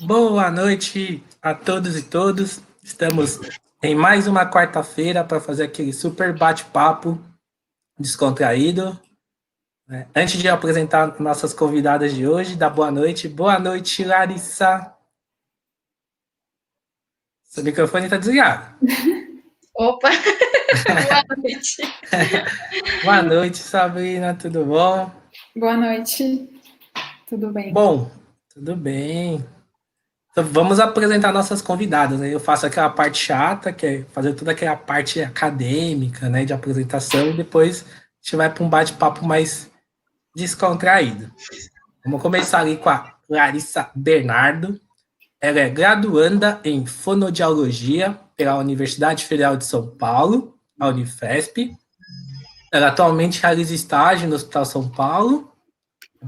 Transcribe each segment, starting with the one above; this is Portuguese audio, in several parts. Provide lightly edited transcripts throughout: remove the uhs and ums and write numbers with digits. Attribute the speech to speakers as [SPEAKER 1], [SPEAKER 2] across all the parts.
[SPEAKER 1] Boa noite a todos e todas. Estamos em mais uma quarta-feira para fazer aquele super bate-papo descontraído. Antes de apresentar nossas convidadas de hoje, dá boa noite. Boa noite, Larissa. Seu microfone está desligado.
[SPEAKER 2] Opa, boa noite.
[SPEAKER 1] Boa noite, Sabrina, tudo bom?
[SPEAKER 3] Boa noite, tudo bem?
[SPEAKER 1] Bom, tudo bem. Então, vamos apresentar nossas convidadas. Eu faço aquela parte chata, que é fazer toda aquela parte acadêmica, né, de apresentação, e depois a gente vai para um bate-papo mais descontraído. Vamos começar ali com a Larissa Bernardo. Ela é graduanda em fonoaudiologia pela Universidade Federal de São Paulo, a Unifesp. Ela atualmente realiza estágio no Hospital São Paulo,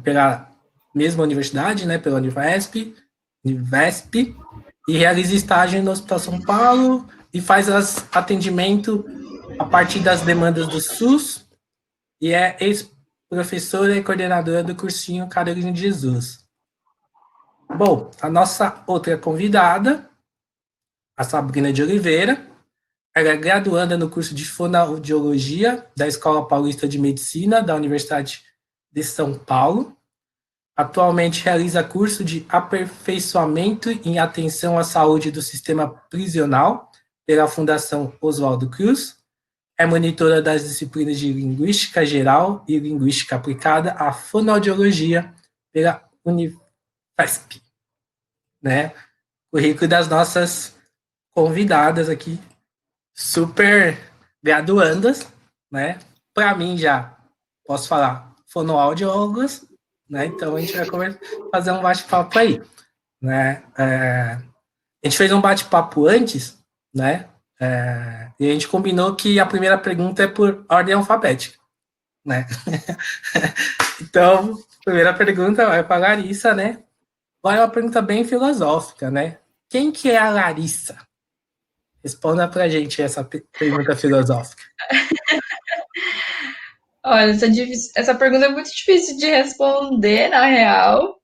[SPEAKER 1] pela mesma universidade, né, pela Unifesp, e realiza estágio no Hospital São Paulo e faz atendimento a partir das demandas do SUS e é ex-professora e coordenadora do cursinho Carolina de Jesus. Bom, a nossa outra convidada, a Sabrina de Oliveira, ela é graduanda no curso de fonoaudiologia da Escola Paulista de Medicina da Universidade de São Paulo. Atualmente realiza curso de aperfeiçoamento em atenção à saúde do sistema prisional pela Fundação Oswaldo Cruz. É monitora das disciplinas de Linguística Geral e Linguística Aplicada à Fonoaudiologia pela Unifesp. Né? O currículo das nossas convidadas aqui, super graduandas, né? Para mim já posso falar fonoaudiólogas, né? Então a gente vai fazer um bate-papo aí, né? A gente fez um bate-papo antes, né? E a gente combinou que a primeira pergunta é por ordem alfabética, né? Então, a primeira pergunta vai para a Larissa, né? Agora é uma pergunta bem filosófica, né? Quem que é a Larissa? Responda pra gente essa pergunta filosófica.
[SPEAKER 2] Olha, essa pergunta é muito difícil de responder, na real,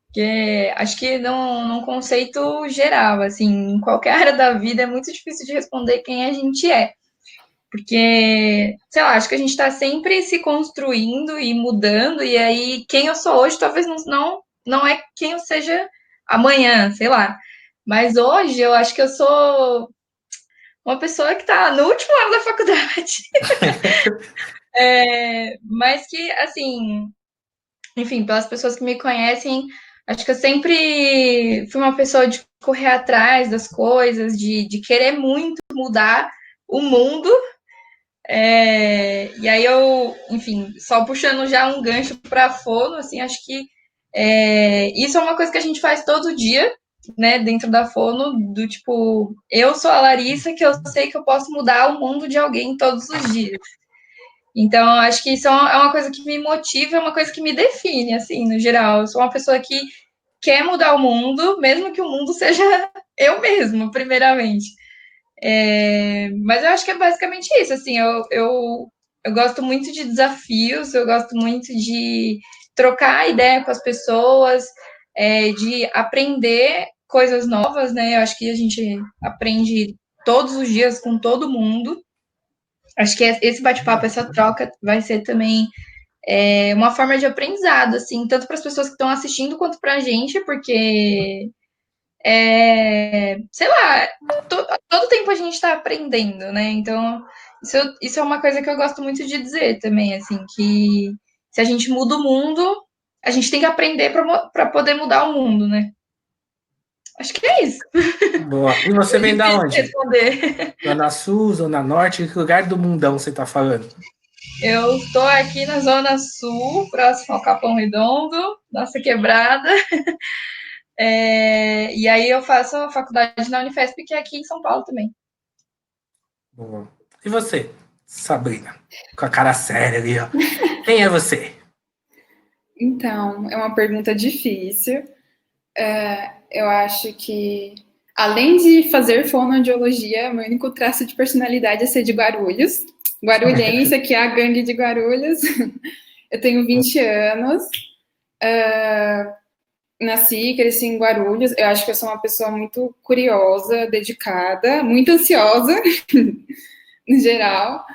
[SPEAKER 2] porque acho que num conceito geral, assim, em qualquer área da vida é muito difícil de responder quem a gente é. Porque, sei lá, acho que a gente está sempre se construindo e mudando, e aí quem eu sou hoje talvez não é quem eu seja amanhã, sei lá. Mas hoje eu acho que eu sou uma pessoa que está no último ano da faculdade. Mas que, assim, enfim, pelas pessoas que me conhecem, acho que eu sempre fui uma pessoa de correr atrás das coisas, de querer muito mudar o mundo. E aí eu, enfim, só puxando já um gancho para fono, assim, acho que isso é uma coisa que a gente faz todo dia, né, dentro da fono, do tipo, eu sou a Larissa, que eu sei que eu posso mudar o mundo de alguém todos os dias. Então, acho que isso é uma coisa que me motiva, é uma coisa que me define, assim, no geral. Eu sou uma pessoa que quer mudar o mundo, mesmo que o mundo seja eu mesma, primeiramente. Mas eu acho que é basicamente isso, assim, eu gosto muito de desafios, eu gosto muito de trocar ideia com as pessoas, de aprender coisas novas, né? Eu acho que a gente aprende todos os dias com todo mundo. Acho que esse bate-papo, essa troca vai ser também uma forma de aprendizado, assim, tanto para as pessoas que estão assistindo quanto para a gente, porque, sei lá, todo tempo a gente está aprendendo, né? Então, isso é uma coisa que eu gosto muito de dizer também, assim, que se a gente muda o mundo, a gente tem que aprender para poder mudar o mundo, né? Acho que é isso.
[SPEAKER 1] Boa. E você
[SPEAKER 2] É
[SPEAKER 1] vem da
[SPEAKER 2] difícil
[SPEAKER 1] onde?
[SPEAKER 2] responder.
[SPEAKER 1] Zona Sul, Zona Norte? Que lugar do mundão você tá falando?
[SPEAKER 2] Eu estou aqui na Zona Sul, próximo ao Capão Redondo, nossa quebrada. E aí eu faço a faculdade na Unifesp, que é aqui em São Paulo também.
[SPEAKER 1] Boa. E você, Sabrina? Com a cara séria ali, ó. Quem é você?
[SPEAKER 3] Então, é uma pergunta difícil. Eu acho que, além de fazer fonoaudiologia, meu único traço de personalidade é ser de Guarulhos. Guarulhense, aqui é a gangue de Guarulhos. Eu tenho 20 anos. nasci e cresci em Guarulhos. Eu acho que eu sou uma pessoa muito curiosa, dedicada, muito ansiosa, no geral.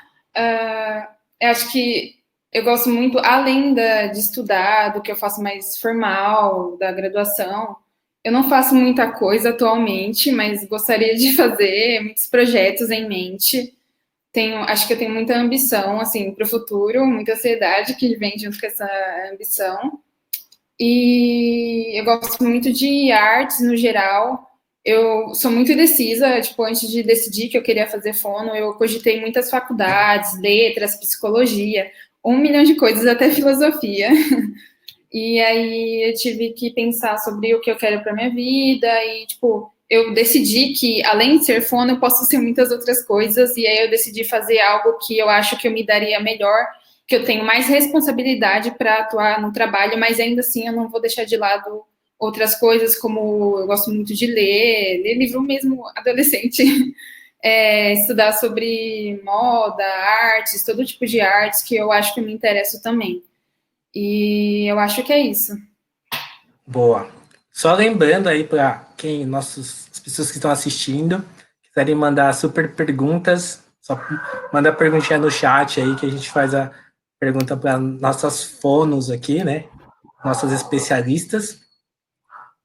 [SPEAKER 3] Eu acho que eu gosto muito, além de estudar, do que eu faço mais formal, da graduação. Eu não faço muita coisa atualmente, mas gostaria de fazer muitos projetos em mente. Acho que eu tenho muita ambição, assim, para o futuro, muita ansiedade que vem junto com essa ambição. E eu gosto muito de artes no geral. Eu sou muito indecisa, tipo, antes de decidir que eu queria fazer fono, eu cogitei muitas faculdades, letras, psicologia, 1 milhão de coisas, até filosofia. E aí eu tive que pensar sobre o que eu quero para minha vida e, tipo, eu decidi que, além de ser fono, eu posso ser muitas outras coisas, e aí eu decidi fazer algo que eu acho que eu me daria melhor, que eu tenho mais responsabilidade para atuar no trabalho, mas ainda assim eu não vou deixar de lado outras coisas, como eu gosto muito de ler livro mesmo adolescente, estudar sobre moda, artes, todo tipo de artes que eu acho que eu me interesso também. E eu acho que é isso.
[SPEAKER 1] Boa. Só lembrando aí para as pessoas que estão assistindo, quiserem mandar super perguntas, só manda a perguntinha no chat aí que a gente faz a pergunta para nossas fonos aqui, né? Nossas especialistas.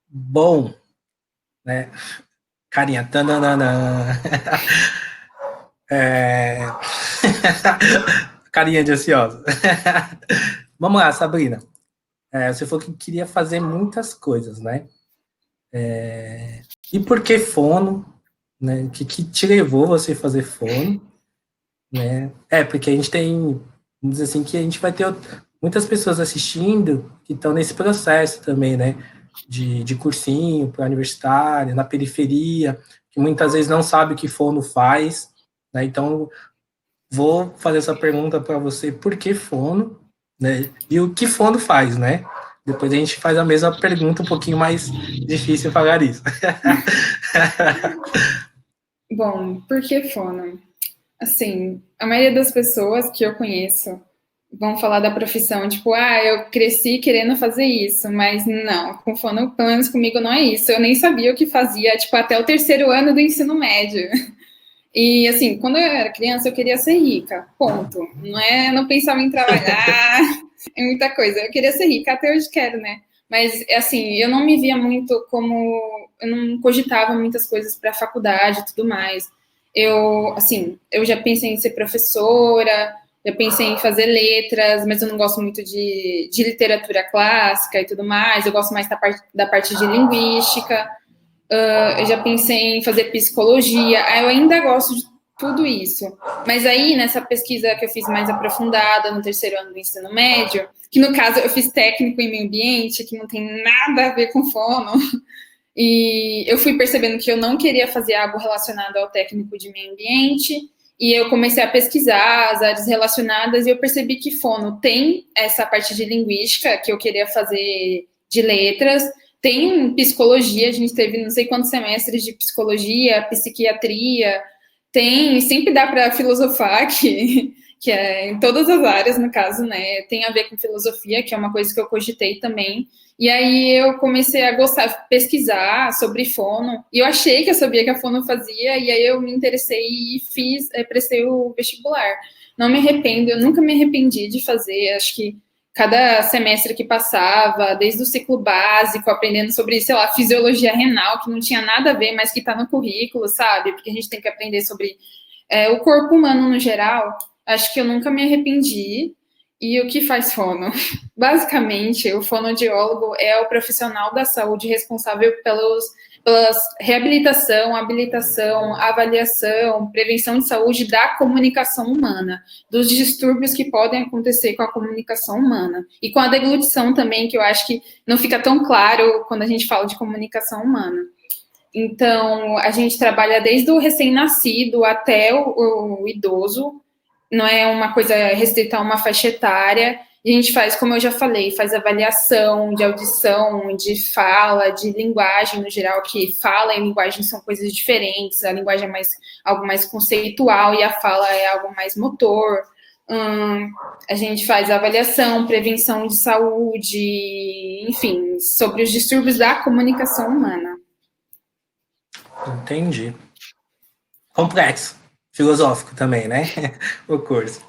[SPEAKER 1] Bom, né? Carinha, tananana. Carinha de ansiosa. Vamos lá, Sabrina. Você falou que queria fazer muitas coisas, né? E por que fono? Né? O que te levou você a fazer fono? Né? Porque a gente tem, vamos dizer assim, que a gente vai ter muitas pessoas assistindo que estão nesse processo também, né? De cursinho para universitário, na periferia, que muitas vezes não sabe o que fono faz, né? Então, vou fazer essa pergunta para você, por que fono, né? E o que fono faz, né? Depois a gente faz a mesma pergunta, um pouquinho mais difícil falar isso.
[SPEAKER 3] Bom, por que fono? Assim, a maioria das pessoas que eu conheço vão falar da profissão, tipo, eu cresci querendo fazer isso, mas não, com fono, pelo menos comigo não é isso. Eu nem sabia o que fazia, tipo, até o 3º ano do ensino médio. E, assim, quando eu era criança, eu queria ser rica, ponto. Não pensava em trabalhar, é muita coisa. Eu queria ser rica, até hoje quero, né? Mas, assim, eu não me via muito como... Eu não cogitava muitas coisas para a faculdade e tudo mais. Eu já pensei em ser professora, já pensei em fazer letras, mas eu não gosto muito de literatura clássica e tudo mais. Eu gosto mais da parte de linguística. Eu já pensei em fazer psicologia. Eu ainda gosto de tudo isso. Mas aí, nessa pesquisa que eu fiz mais aprofundada no 3º ano do ensino médio, que no caso eu fiz técnico em meio ambiente, que não tem nada a ver com fono, e eu fui percebendo que eu não queria fazer algo relacionado ao técnico de meio ambiente, e eu comecei a pesquisar as áreas relacionadas, e eu percebi que fono tem essa parte de linguística, que eu queria fazer de letras, tem psicologia, a gente teve não sei quantos semestres de psicologia, psiquiatria, sempre dá para filosofar, que é em todas as áreas, no caso, né? Tem a ver com filosofia, que é uma coisa que eu cogitei também. E aí eu comecei a pesquisar sobre fono, e eu achei que eu sabia que a fono fazia, e aí eu me interessei e prestei o vestibular. Não me arrependo, eu nunca me arrependi de fazer, acho que cada semestre que passava, desde o ciclo básico, aprendendo sobre, sei lá, fisiologia renal, que não tinha nada a ver, mas que está no currículo, sabe? Porque a gente tem que aprender sobre o corpo humano no geral. Acho que eu nunca me arrependi. E o que faz fono? Basicamente, o fonoaudiólogo é o profissional da saúde responsável pela reabilitação, habilitação, avaliação, prevenção de saúde da comunicação humana, dos distúrbios que podem acontecer com a comunicação humana. E com a deglutição também, que eu acho que não fica tão claro quando a gente fala de comunicação humana. Então, a gente trabalha desde o recém-nascido até o idoso, não é uma coisa restrita a uma faixa etária, e a gente faz, como eu já falei, faz avaliação de audição, de fala, de linguagem no geral, que fala e linguagem são coisas diferentes, a linguagem é algo mais conceitual e a fala é algo mais motor. A gente faz avaliação, prevenção de saúde, enfim, sobre os distúrbios da comunicação humana.
[SPEAKER 1] Entendi. Complexo. Filosófico também, né? O curso.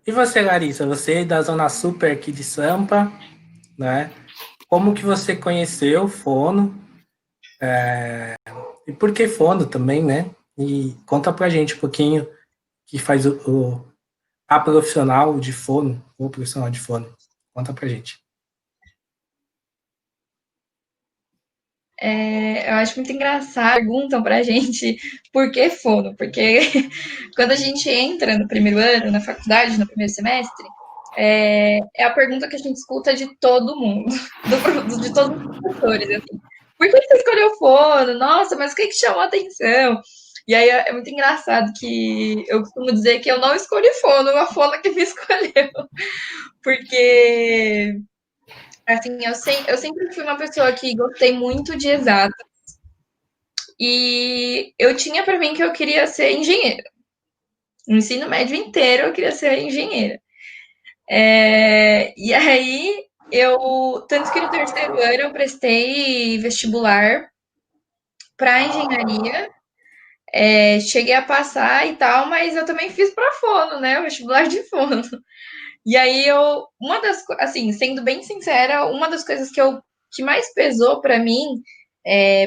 [SPEAKER 1] E você, Larissa? Você é da Zona Super aqui de Sampa, né? Como que você conheceu o fono? E por que fono também, né? E conta pra gente um pouquinho que faz a profissional de fono, ou profissional de fono. Conta pra gente.
[SPEAKER 2] Eu acho muito engraçado. Perguntam pra gente por que fono, porque quando a gente entra no primeiro ano, na faculdade, no primeiro semestre, é a pergunta que a gente escuta de todo mundo, de todos os professores, assim. Por que você escolheu fono? Nossa, mas o que chamou a atenção? E aí é muito engraçado que eu costumo dizer que eu não escolhi fono, a fono que me escolheu. Porque, assim, eu sempre fui uma pessoa que gostei muito de exato. E eu tinha para mim que eu queria ser engenheira. No ensino médio inteiro eu queria ser engenheira. E aí tanto que no terceiro ano eu prestei vestibular para engenharia, cheguei a passar e tal, mas eu também fiz para fono, né? O vestibular de fono. E aí assim, sendo bem sincera, uma das coisas que mais pesou para mim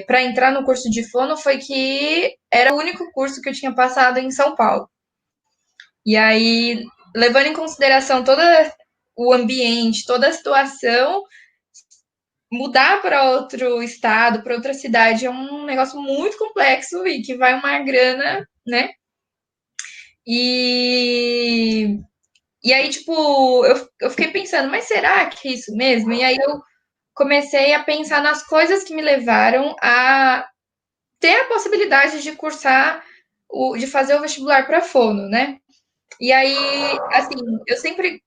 [SPEAKER 2] para entrar no curso de fono foi que era o único curso que eu tinha passado em São Paulo. E aí, levando em consideração todo o ambiente, toda a situação, mudar para outro estado, para outra cidade, é um negócio muito complexo e que vai uma grana, né? E, e aí, tipo, eu fiquei pensando, mas será que é isso mesmo? E aí eu comecei a pensar nas coisas que me levaram a ter a possibilidade de cursar, de fazer o vestibular para fono, né? E aí, assim, eu sempre,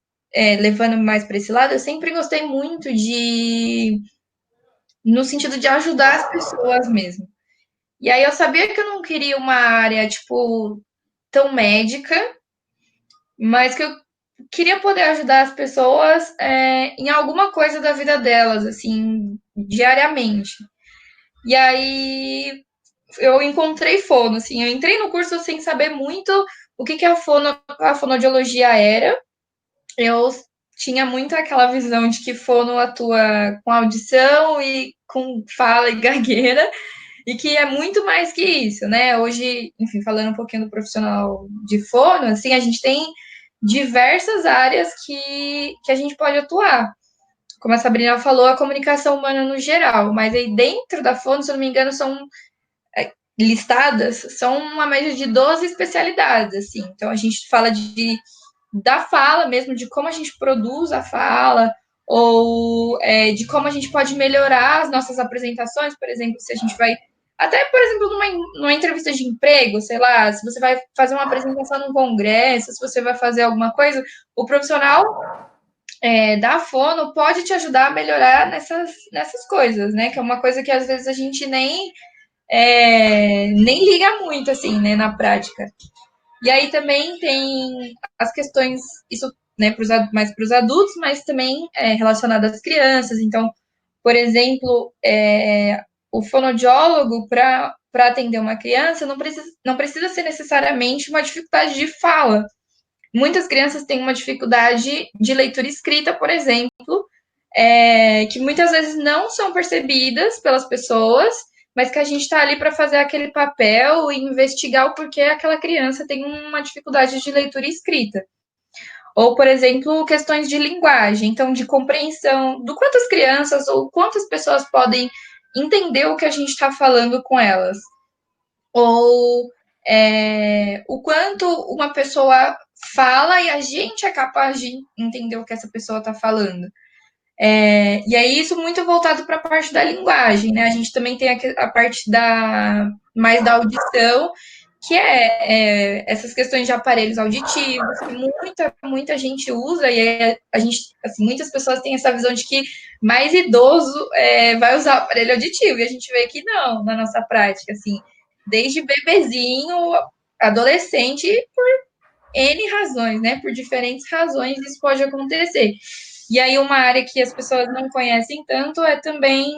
[SPEAKER 2] levando mais para esse lado, eu sempre gostei muito no sentido de ajudar as pessoas mesmo. E aí eu sabia que eu não queria uma área, tipo, tão médica, mas que eu queria poder ajudar as pessoas em alguma coisa da vida delas, assim, diariamente. E aí eu encontrei fono, assim, eu entrei no curso sem saber muito o que a fonoaudiologia era. Eu tinha muito aquela visão de que fono atua com audição e com fala e gagueira, e que é muito mais que isso, né? Hoje, enfim, falando um pouquinho do profissional de fono, assim, a gente tem diversas áreas que a gente pode atuar. Como a Sabrina falou, a comunicação humana no geral, mas aí dentro da fono, se eu não me engano, são listadas, são uma média de 12 especialidades, assim. Então, a gente fala da fala mesmo, de como a gente produz a fala, ou de como a gente pode melhorar as nossas apresentações, por exemplo, se a gente vai. Até, por exemplo, numa entrevista de emprego, sei lá, se você vai fazer uma apresentação num congresso, se você vai fazer alguma coisa, o profissional da fono pode te ajudar a melhorar nessas coisas, né? Que é uma coisa que às vezes a gente nem liga muito, assim, né, na prática. E aí também tem as questões, isso né, mais para os adultos, mas também relacionado às crianças. Então, por exemplo, o fonoaudiólogo, para atender uma criança, não precisa ser necessariamente uma dificuldade de fala. Muitas crianças têm uma dificuldade de leitura escrita, por exemplo, que muitas vezes não são percebidas pelas pessoas, mas que a gente está ali para fazer aquele papel e investigar o porquê aquela criança tem uma dificuldade de leitura e escrita. Ou, por exemplo, questões de linguagem, então, de compreensão do quanto as crianças ou quantas pessoas podem entender o que a gente está falando com elas. Ou o quanto uma pessoa fala e a gente é capaz de entender o que essa pessoa está falando. E aí, isso muito voltado para a parte da linguagem, né? A gente também tem a parte mais da audição, que essas questões de aparelhos auditivos, que muita gente usa, e a gente, assim, muitas pessoas têm essa visão de que mais idoso vai usar aparelho auditivo, e a gente vê que não, na nossa prática, assim, desde bebezinho, adolescente, por N razões, né? Por diferentes razões isso pode acontecer. E aí uma área que as pessoas não conhecem tanto é também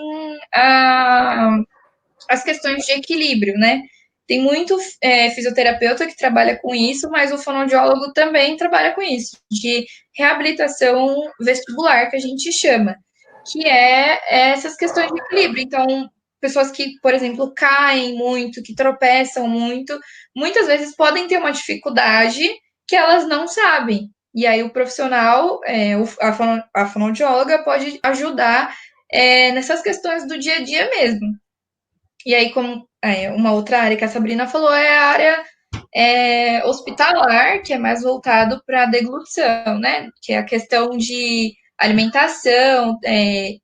[SPEAKER 2] as questões de equilíbrio, né? Tem muito fisioterapeuta que trabalha com isso, mas o fonoaudiólogo também trabalha com isso, de reabilitação vestibular, que a gente chama, que é essas questões de equilíbrio. Então, pessoas que, por exemplo, caem muito, que tropeçam muito, muitas vezes podem ter uma dificuldade que elas não sabem. E aí o profissional, a fonoaudióloga, pode ajudar nessas questões do dia a dia mesmo. E aí, como uma outra área que a Sabrina falou, é a área hospitalar, que é mais voltado para a deglutição, né? Que é a questão de alimentação,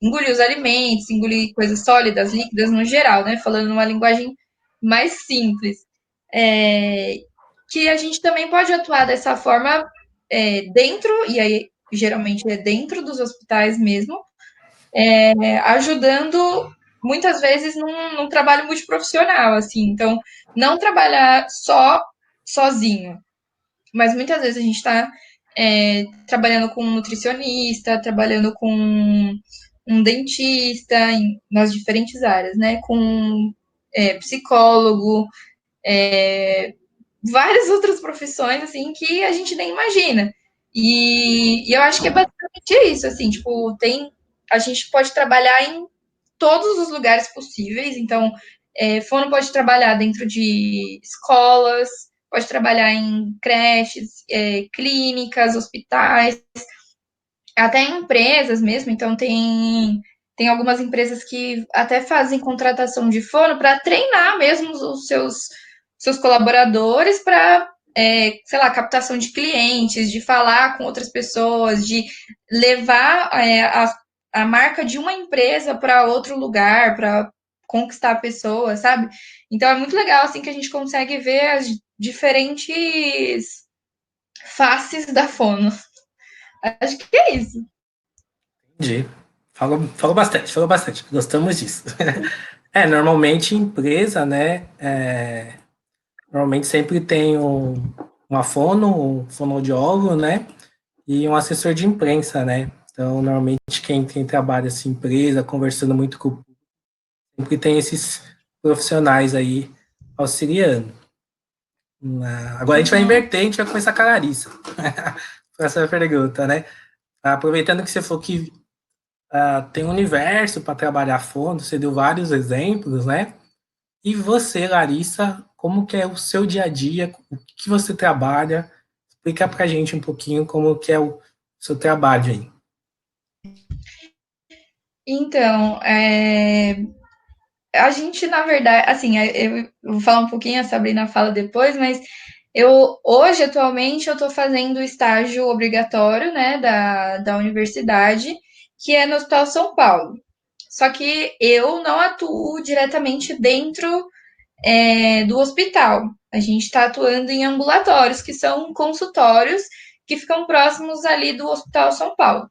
[SPEAKER 2] engolir os alimentos, engolir coisas sólidas, líquidas no geral, né? Falando numa linguagem mais simples. Que a gente também pode atuar dessa forma dentro, e aí geralmente é dentro dos hospitais mesmo, ajudando muitas vezes num trabalho multiprofissional, assim. Então, não trabalhar sozinho, mas muitas vezes a gente está trabalhando com um nutricionista, trabalhando com um dentista, nas diferentes áreas, né? Com psicólogo, várias outras profissões, assim, que a gente nem imagina. E eu acho que é basicamente isso, assim, tipo, a gente pode trabalhar em todos os lugares possíveis. Então, fono pode trabalhar dentro de escolas, pode trabalhar em creches, clínicas, hospitais, até em empresas mesmo. Então, tem algumas empresas que até fazem contratação de fono para treinar mesmo os seus colaboradores para, sei lá, captação de clientes, de falar com outras pessoas, de levar a marca de uma empresa para outro lugar, para conquistar a pessoa, sabe? Então é muito legal assim que a gente consegue ver as diferentes faces da fono. Acho que é isso.
[SPEAKER 1] Entendi. Falou bastante. Gostamos disso. Normalmente empresa, né? Normalmente sempre tem uma fono, um fonoaudiólogo, né? E um assessor de imprensa, né? Então, normalmente quem trabalha assim, empresa, conversando muito com o público, sempre tem esses profissionais aí auxiliando. Agora a gente vai inverter, a gente vai começar com a Larissa. Essa pergunta, né? Aproveitando que você falou que tem um universo para trabalhar fono, você deu vários exemplos, né? E você, Larissa, como que é o seu dia a dia? O que você trabalha? Explica pra gente um pouquinho como que é o seu trabalho aí.
[SPEAKER 2] Então, a gente, na verdade, assim, eu vou falar um pouquinho, a Sabrina fala depois, mas hoje, atualmente, eu estou fazendo o estágio obrigatório, né, da universidade, que é no Hospital São Paulo. Só que eu não atuo diretamente dentro do hospital. A gente está atuando em ambulatórios, que são consultórios que ficam próximos ali do Hospital São Paulo.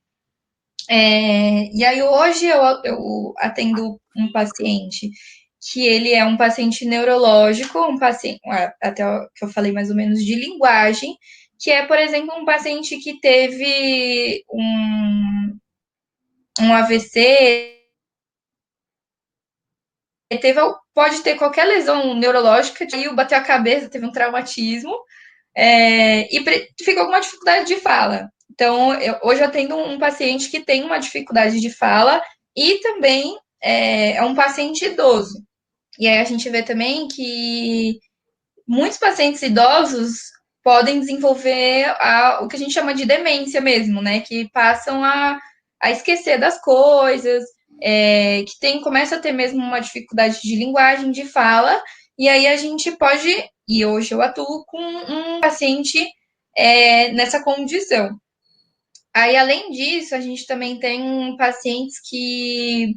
[SPEAKER 2] E aí hoje eu atendo um paciente que ele é um paciente neurológico, um paciente, até que eu falei mais ou menos de linguagem, que é, por exemplo, um paciente que teve um AVC, pode ter qualquer lesão neurológica, e bateu a cabeça, teve um traumatismo, e ficou com uma dificuldade de fala. Então, hoje eu atendo um paciente que tem uma dificuldade de fala e também é um paciente idoso. E aí a gente vê também que muitos pacientes idosos podem desenvolver o que a gente chama de demência mesmo, né? Que passam a esquecer das coisas, que começa a ter mesmo uma dificuldade de linguagem, de fala, e aí a gente pode, e hoje eu atuo com um paciente nessa condição. Aí, além disso, a gente também tem pacientes que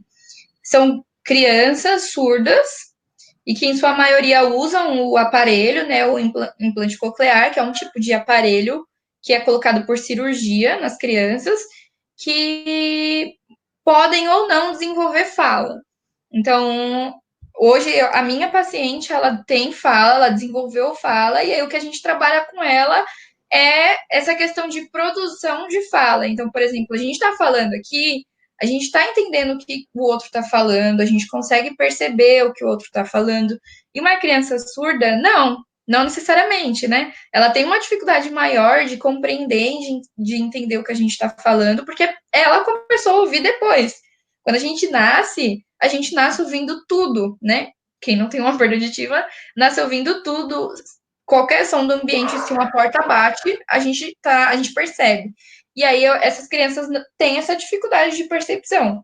[SPEAKER 2] são crianças surdas e que, em sua maioria, usam o aparelho, né, o implante coclear, que é um tipo de aparelho que é colocado por cirurgia nas crianças, que podem ou não desenvolver fala. Então, hoje, a minha paciente, ela tem fala, ela desenvolveu fala, e aí o que a gente trabalha com ela é essa questão de produção de fala. Então, por exemplo, a gente está falando aqui, a gente está entendendo o que o outro está falando, a gente consegue perceber o que o outro está falando. E uma criança surda, não necessariamente, né? Ela tem uma dificuldade maior de compreender, de entender o que a gente está falando, porque ela começou a ouvir depois. Quando a gente nasce ouvindo tudo, né? Quem não tem uma perda auditiva, nasce ouvindo tudo. Qualquer som do ambiente, se uma porta bate, a gente percebe. E aí essas crianças têm essa dificuldade de percepção.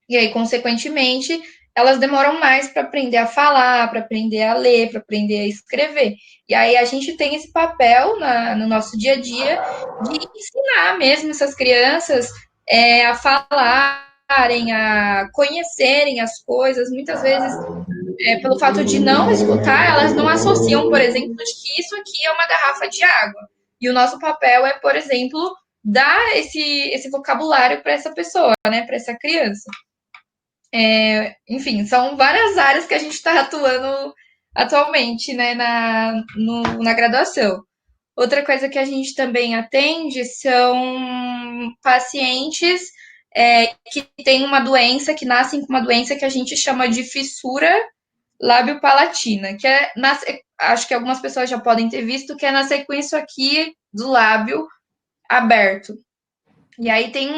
[SPEAKER 2] E aí, consequentemente, elas demoram mais para aprender a falar, para aprender a ler, para aprender a escrever. E aí a gente tem esse papel no nosso dia a dia de ensinar mesmo essas crianças a falarem, a conhecerem as coisas. Muitas vezes, pelo fato de não escutar, elas não associam, por exemplo, de que isso aqui é uma garrafa de água. E o nosso papel é, por exemplo, dar esse vocabulário para essa pessoa, né, para essa criança. Enfim, são várias áreas que a gente está atuando atualmente, né, na graduação. Outra coisa que a gente também atende são pacientes que têm uma doença, que nascem com uma doença que a gente chama de fissura lábio-palatina, que acho que algumas pessoas já podem ter visto, que é na sequência aqui do lábio aberto. E aí tem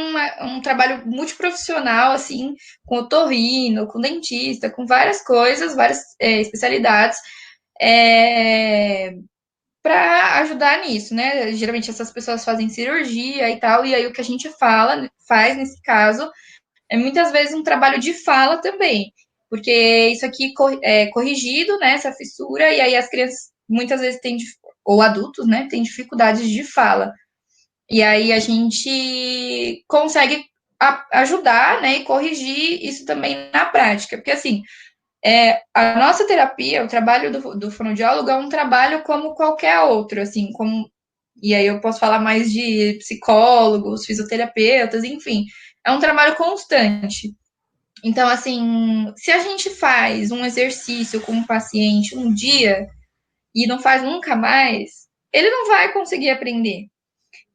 [SPEAKER 2] um trabalho multiprofissional, assim, com otorrino, com dentista, com várias coisas, várias especialidades, para ajudar nisso, né? Geralmente essas pessoas fazem cirurgia e tal, e aí o que a gente faz nesse caso, é muitas vezes um trabalho de fala também, porque isso aqui é corrigido, né, essa fissura, e aí as crianças muitas vezes ou adultos, né, têm dificuldades de fala. E aí a gente consegue ajudar, né, e corrigir isso também na prática. Porque, assim, a nossa terapia, o trabalho do fonoaudiólogo é um trabalho como qualquer outro, assim, e aí eu posso falar mais de psicólogos, fisioterapeutas, enfim. É um trabalho constante. Então, assim, se a gente faz um exercício com um paciente um dia e não faz nunca mais, ele não vai conseguir aprender.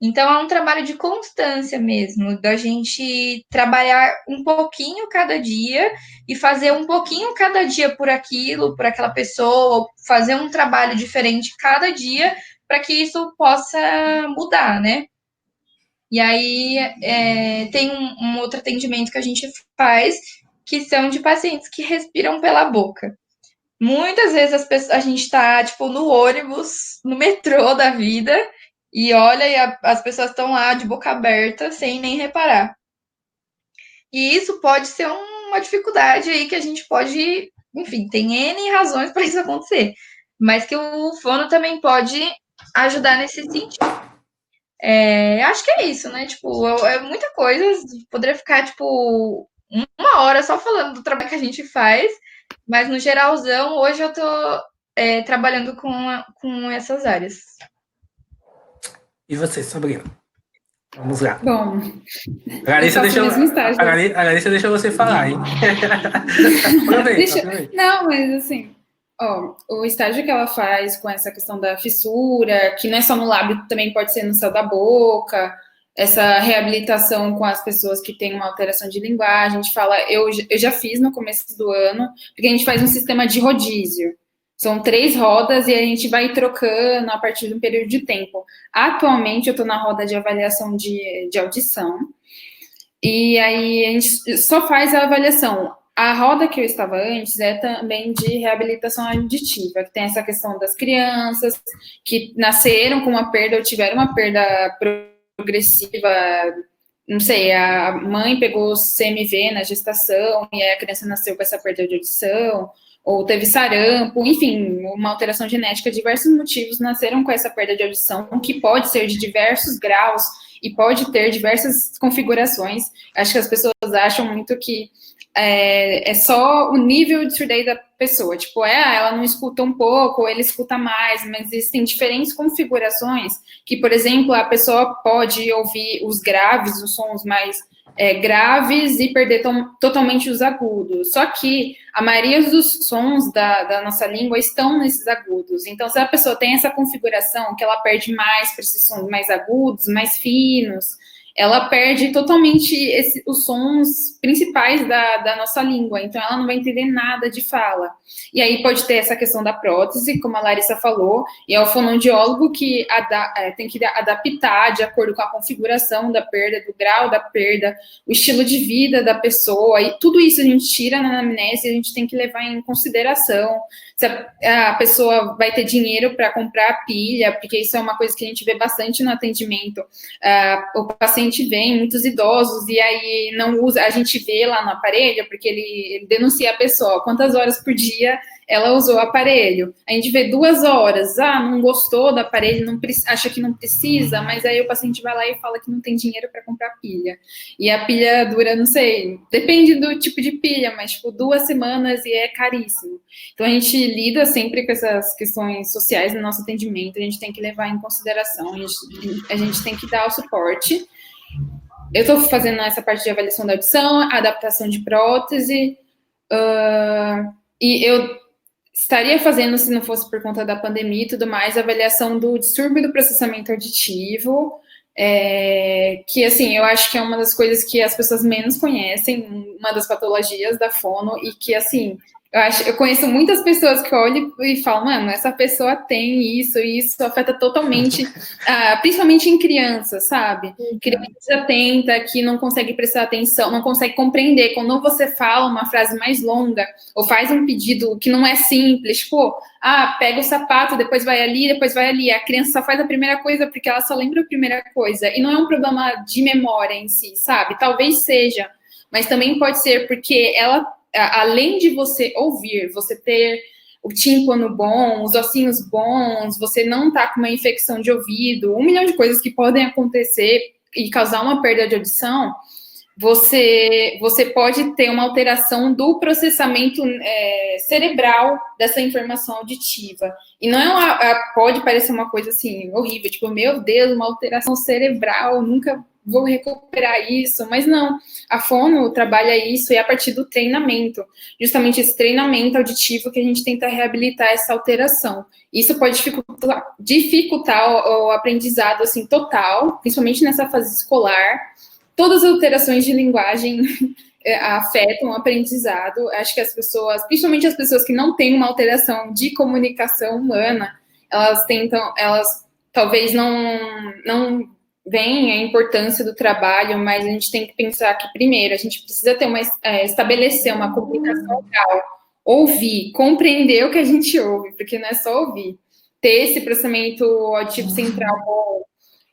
[SPEAKER 2] Então, é um trabalho de constância mesmo, da gente trabalhar um pouquinho cada dia e fazer um pouquinho cada dia por aquilo, por aquela pessoa, fazer um trabalho diferente cada dia para que isso possa mudar, né? E aí tem um outro atendimento que a gente faz, que são de pacientes que respiram pela boca. Muitas vezes a gente está, tipo, no ônibus, no metrô da vida, e olha, as pessoas estão lá de boca aberta, sem nem reparar. E isso pode ser uma dificuldade aí que a gente pode, enfim, tem N razões para isso acontecer, mas que o fono também pode ajudar nesse sentido. Acho que é isso, né? Tipo, é muita coisa, poderia ficar, tipo, uma hora só falando do trabalho que a gente faz, mas no geralzão, hoje eu tô trabalhando com essas áreas.
[SPEAKER 1] E você, Sabrina? Vamos lá.
[SPEAKER 3] Bom,
[SPEAKER 1] a Larissa deixou você falar, hein? Aproveita.
[SPEAKER 3] Não, mas assim, o estágio que ela faz com essa questão da fissura, que não é só no lábio, também pode ser no céu da boca, essa reabilitação com as pessoas que têm uma alteração de linguagem, a gente fala, eu já fiz no começo do ano, porque a gente faz um sistema de rodízio. São 3 rodas e a gente vai trocando a partir de um período de tempo. Atualmente, eu estou na roda de avaliação de audição. E aí, a gente só faz a avaliação. A roda que eu estava antes é também de reabilitação auditiva, que tem essa questão das crianças que nasceram com uma perda ou tiveram uma perda progressiva. Não sei, a mãe pegou CMV na gestação e a criança nasceu com essa perda de audição, ou teve sarampo, enfim, uma alteração genética, diversos motivos nasceram com essa perda de audição, que pode ser de diversos graus e pode ter diversas configurações. Acho que as pessoas acham muito que é só o nível de surdez da pessoa, tipo, ela não escuta um pouco, ou ele escuta mais, mas existem diferentes configurações que, por exemplo, a pessoa pode ouvir os graves, os sons mais graves e perder totalmente os agudos. Só que a maioria dos sons da nossa língua estão nesses agudos. Então, se a pessoa tem essa configuração, que ela perde mais para esses sons mais agudos, mais finos, ela perde totalmente os sons principais da nossa língua. Então, ela não vai entender nada de fala. E aí pode ter essa questão da prótese, como a Larissa falou, e é o fonoaudiólogo que tem que adaptar de acordo com a configuração da perda, do grau da perda, o estilo de vida da pessoa, e tudo isso a gente tira na anamnese e a gente tem que levar em consideração se a pessoa vai ter dinheiro para comprar a pilha, porque isso é uma coisa que a gente vê bastante no atendimento. O paciente vem, muitos idosos, e aí não usa, a gente vê lá no aparelho, porque ele denuncia a pessoa, quantas horas por dia ela usou o aparelho. A gente vê 2 horas, não gostou do aparelho, acha que não precisa, mas aí o paciente vai lá e fala que não tem dinheiro para comprar pilha. E a pilha dura, não sei, depende do tipo de pilha, mas tipo 2 semanas e é caríssimo. Então a gente lida sempre com essas questões sociais no nosso atendimento, a gente tem que levar em consideração, a gente tem que dar o suporte. Eu estou fazendo essa parte de avaliação da audição, adaptação de prótese, e eu estaria fazendo, se não fosse por conta da pandemia e tudo mais, a avaliação do distúrbio do processamento auditivo, que, assim, eu acho que é uma das coisas que as pessoas menos conhecem, uma das patologias da fono, e que, assim, eu conheço muitas pessoas que olham e falam, mano, essa pessoa tem isso, e isso afeta totalmente, principalmente em crianças, sabe? Criança atenta, que não consegue prestar atenção, não consegue compreender. Quando você fala uma frase mais longa, ou faz um pedido que não é simples, tipo, pega o sapato, depois vai ali, depois vai ali. A criança só faz a primeira coisa porque ela só lembra a primeira coisa. E não é um problema de memória em si, sabe? Talvez seja, mas também pode ser porque ela, além de você ouvir, você ter o tímpano bom, os ossinhos bons, você não tá com uma infecção de ouvido, 1 milhão de coisas que podem acontecer e causar uma perda de audição, você pode ter uma alteração do processamento cerebral dessa informação auditiva. E não pode parecer uma coisa assim horrível, tipo, meu Deus, uma alteração cerebral, nunca vou recuperar isso, mas não, a fono trabalha isso e é a partir do treinamento, justamente esse treinamento auditivo que a gente tenta reabilitar essa alteração. Isso pode dificultar o aprendizado, assim, total, principalmente nessa fase escolar. Todas as alterações de linguagem afetam o aprendizado. Acho que as pessoas, principalmente as pessoas que não têm uma alteração de comunicação humana, elas talvez não vem a importância do trabalho, mas a gente tem que pensar que, primeiro, a gente precisa ter estabelecer uma comunicação oral, ouvir, compreender o que a gente ouve, porque não é só ouvir, ter esse processamento auditivo central bom,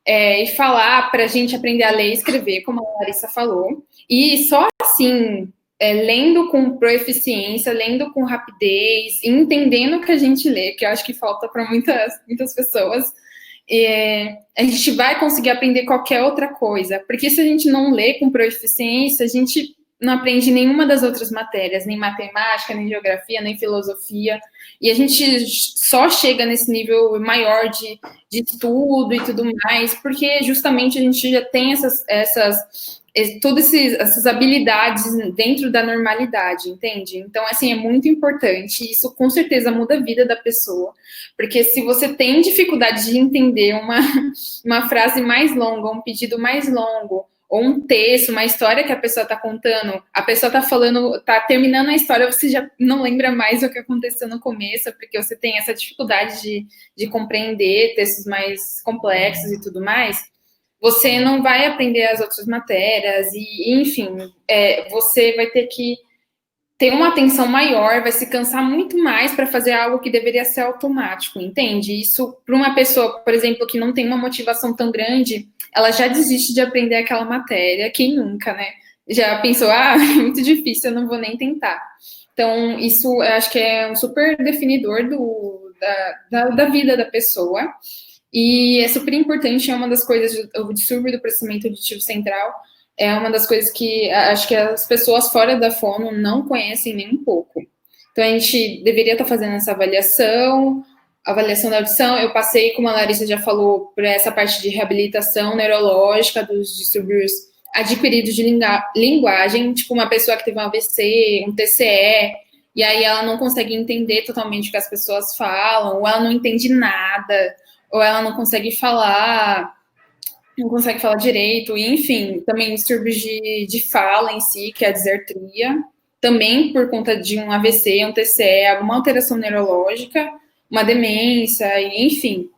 [SPEAKER 3] e falar para a gente aprender a ler e escrever, como a Larissa falou, e só assim, lendo com proeficiência, lendo com rapidez, entendendo o que a gente lê, que eu acho que falta para muitas pessoas, a gente vai conseguir aprender qualquer outra coisa, porque se a gente não lê com proeficiência, a gente não aprende nenhuma das outras matérias, nem matemática, nem geografia, nem filosofia, e a gente só chega nesse nível maior de estudo e tudo mais, porque justamente a gente já tem essas habilidades dentro da normalidade, entende? Então, assim, é muito importante, isso com certeza muda a vida da pessoa, porque se você tem dificuldade de entender uma frase mais longa, um pedido mais longo, ou um texto, uma história que a pessoa está contando, a pessoa está falando, está terminando a história, você já não lembra mais o que aconteceu no começo, porque você tem essa dificuldade de compreender textos mais complexos e tudo mais, você não vai aprender as outras matérias, e enfim, você vai ter que ter uma atenção maior, vai se cansar muito mais para fazer algo que deveria ser automático, entende? Isso, para uma pessoa, por exemplo, que não tem uma motivação tão grande, ela já desiste de aprender aquela matéria, quem nunca, né? Já pensou, é muito difícil, eu não vou nem tentar. Então, isso eu acho que é um super definidor da vida da pessoa, e é super importante, é uma das coisas, o distúrbio do processamento auditivo central, é uma das coisas que acho que as pessoas fora da fono não conhecem nem um pouco. Então, a gente deveria estar fazendo essa avaliação da audição. Eu passei, como a Larissa já falou, por essa parte de reabilitação neurológica dos distúrbios adquiridos de linguagem, tipo uma pessoa que teve um AVC, um TCE, e aí ela não consegue entender totalmente o que as pessoas falam, ou ela não entende nada, ou ela não consegue falar direito, e enfim, também distúrbios de fala em si, que é a disertria, também por conta de um AVC, um TCE, alguma alteração neurológica, uma demência, enfim.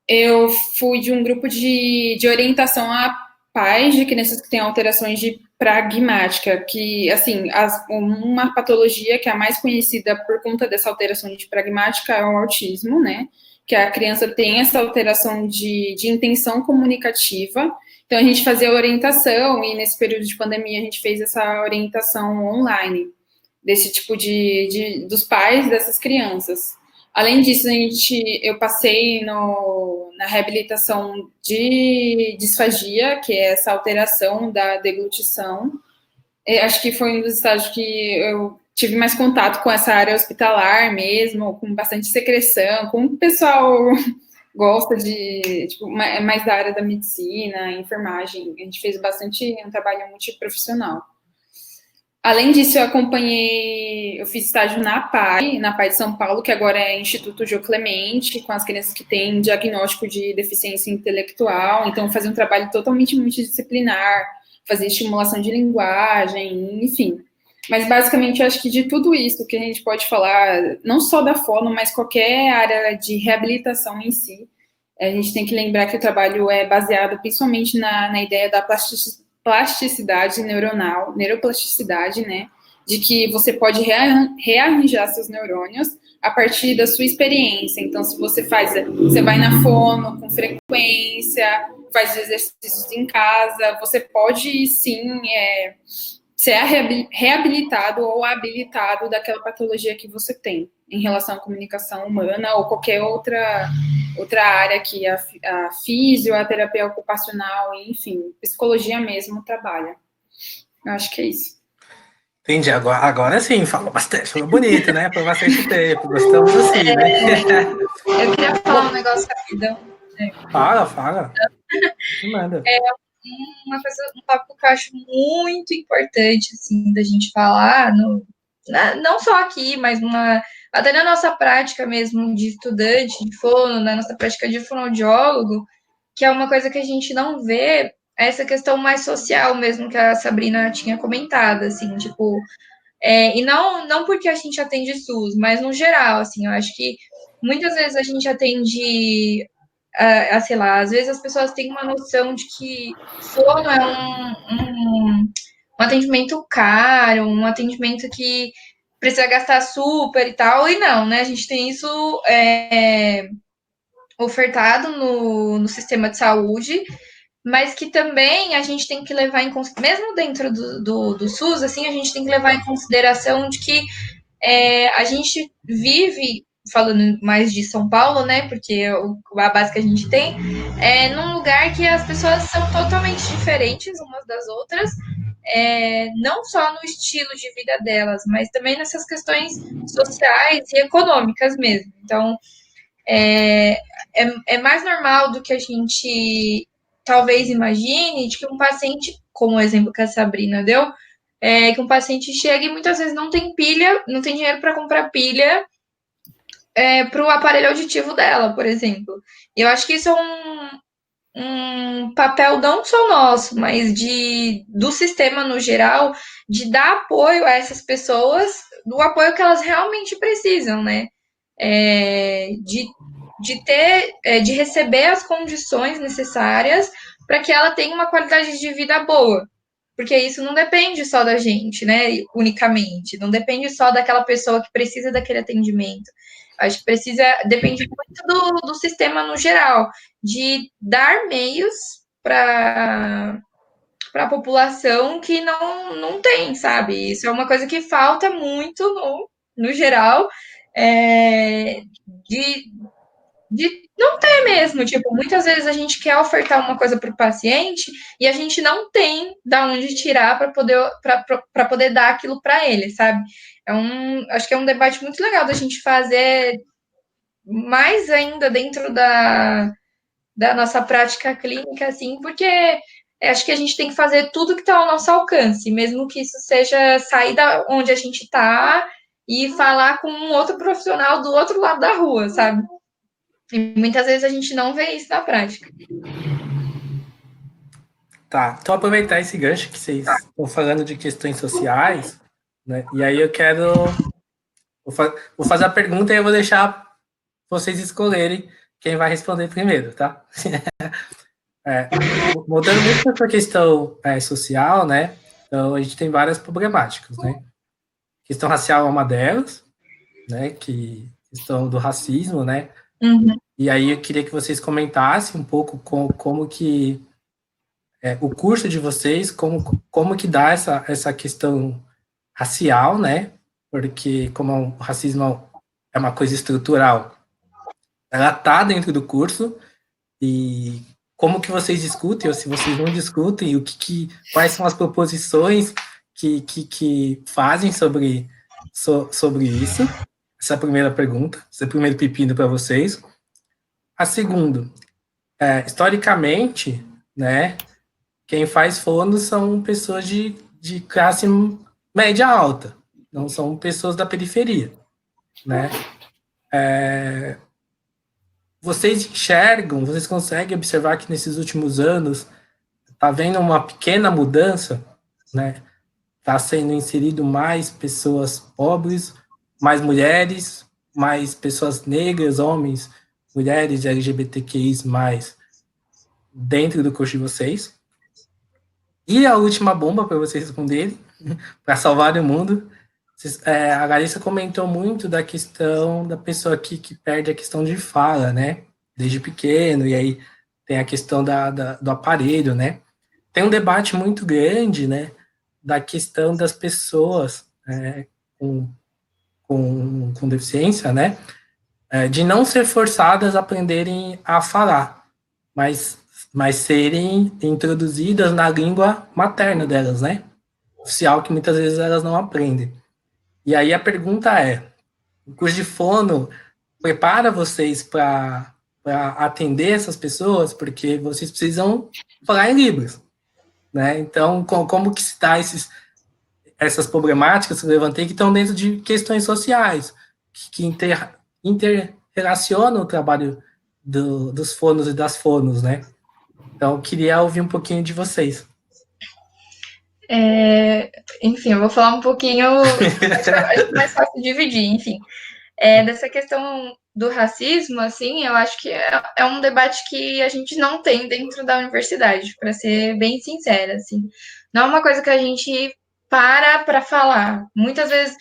[SPEAKER 3] Eu fui de um grupo de orientação a pais de crianças que têm alterações de pragmática, que, assim, uma patologia que é a mais conhecida por conta dessa alteração de pragmática é o autismo, né? Que a criança tem essa alteração de intenção comunicativa. Então, a gente fazia orientação, e nesse período de pandemia a gente fez essa orientação online, desse tipo dos pais dessas crianças. Além disso, eu passei na reabilitação de disfagia, que é essa alteração da deglutição. Acho que foi um dos estágios que eu tive mais contato com essa área hospitalar mesmo, com bastante secreção, com o pessoal gosta de, tipo, mais da área da medicina, enfermagem. A gente fez um trabalho multiprofissional. Além disso, eu fiz estágio na PAI de São Paulo, que agora é Instituto Jô Clemente, com as crianças que têm diagnóstico de deficiência intelectual. Então, fazer um trabalho totalmente multidisciplinar, fazer estimulação de linguagem, enfim. Mas, basicamente, eu acho que de tudo isso que a gente pode falar, não só da fono, mas qualquer área de reabilitação em si, a gente tem que lembrar que o trabalho é baseado principalmente na ideia da plasticidade neuronal, neuroplasticidade, né? De que você pode rearranjar seus neurônios a partir da sua experiência. Então, se você vai na fono com frequência, faz exercícios em casa, você pode sim ser reabilitado ou habilitado daquela patologia que você tem em relação à comunicação humana ou qualquer outra área que a físio, a terapia ocupacional, enfim, psicologia mesmo trabalha. Eu acho que é isso.
[SPEAKER 1] Entendi, agora sim, falou bastante, falou bonito, né? Por bastante tempo, gostamos assim, né?
[SPEAKER 2] Eu queria falar um negócio rapidão.
[SPEAKER 1] Fala. Que manda.
[SPEAKER 2] Um papo que eu acho muito importante, assim, da gente falar, não só aqui, mas até na nossa prática mesmo de estudante de fono, na nossa prática de fonoaudiólogo, que é uma coisa que a gente não vê, essa questão mais social mesmo que a Sabrina tinha comentado, assim, tipo, e não porque a gente atende SUS, mas no geral, assim, eu acho que muitas vezes a gente atende, sei lá, às vezes as pessoas têm uma noção de que fono é um atendimento caro, um atendimento que precisa gastar super e tal, e não, né? A gente tem isso ofertado no sistema de saúde, mas que também a gente tem que levar em consideração, mesmo dentro do SUS, assim, a gente tem que levar em consideração de que a gente vive, falando mais de São Paulo, né, porque a base que a gente tem, num lugar que as pessoas são totalmente diferentes umas das outras, não só no estilo de vida delas, mas também nessas questões sociais e econômicas mesmo. Então, é mais normal do que a gente talvez imagine de que um paciente, como o exemplo que a Sabrina deu, que um paciente chega e muitas vezes não tem pilha, não tem dinheiro para comprar pilha para o aparelho auditivo dela, por exemplo. E eu acho que isso é um papel não só nosso, mas do sistema no geral, de dar apoio a essas pessoas, do apoio que elas realmente precisam, né? De receber as condições necessárias para que ela tenha uma qualidade de vida boa. Porque isso não depende só da gente, né? Unicamente. Não depende só daquela pessoa que precisa daquele atendimento. Acho que depende muito do sistema no geral, de dar meios para a população que não tem, sabe? Isso é uma coisa que falta muito no geral, de não ter mesmo. Tipo, muitas vezes a gente quer ofertar uma coisa para o paciente e a gente não tem da onde tirar para poder dar aquilo para ele, sabe? Acho que é um debate muito legal da gente fazer mais ainda dentro da nossa prática clínica, assim, porque acho que a gente tem que fazer tudo que está ao nosso alcance, mesmo que isso seja sair da onde a gente está e falar com um outro profissional do outro lado da rua, sabe? E muitas vezes a gente não vê isso na prática.
[SPEAKER 1] Tá, então aproveitar esse gancho que vocês estão falando de questões sociais, né? E aí eu quero... Vou fazer a pergunta e eu vou deixar vocês escolherem quem vai responder primeiro, tá? Mudando muito para a questão social, né? Então, a gente tem várias problemáticas, né? A questão racial é uma delas, né? Que questão do racismo, né?
[SPEAKER 2] Uhum.
[SPEAKER 1] E aí eu queria que vocês comentassem um pouco como que o curso de vocês, como que dá essa questão racial, né? Porque como o racismo é uma coisa estrutural, ela está dentro do curso, e como que vocês discutem, ou se vocês não discutem, quais são as proposições que fazem sobre isso? Essa é a primeira pergunta, esse é o primeiro pepino para vocês. A segunda, historicamente, né, quem faz fono são pessoas de classe média alta, não são pessoas da periferia, né? Vocês enxergam, vocês conseguem observar que nesses últimos anos está havendo uma pequena mudança, né? Está sendo inserido mais pessoas pobres, mais mulheres, mais pessoas negras, homens, mulheres, LGBTQIs+, dentro do curso de vocês. E a última bomba para vocês responderem, para salvar o mundo, a Larissa comentou muito da questão da pessoa que perde a questão de fala, né? Desde pequeno, e aí tem a questão do aparelho, né? Tem um debate muito grande, né? Da questão das pessoas com deficiência, né? De não ser forçadas a aprenderem a falar, mas serem introduzidas na língua materna delas, né? Oficial, que muitas vezes elas não aprendem. E aí a pergunta é, o curso de fono prepara vocês para atender essas pessoas, porque vocês precisam falar em Libras, né? Então, como que se dá essas problemáticas que eu levantei, que estão dentro de questões sociais, que interrelacionam o trabalho dos fonos e das fonos, né? Então, eu queria ouvir um pouquinho de vocês.
[SPEAKER 2] Enfim, eu vou falar um pouquinho, acho mais fácil dividir, enfim. Dessa questão do racismo, assim, eu acho que é um debate que a gente não tem dentro da universidade, para ser bem sincera, assim. Não é uma coisa que a gente para falar. Muitas vezes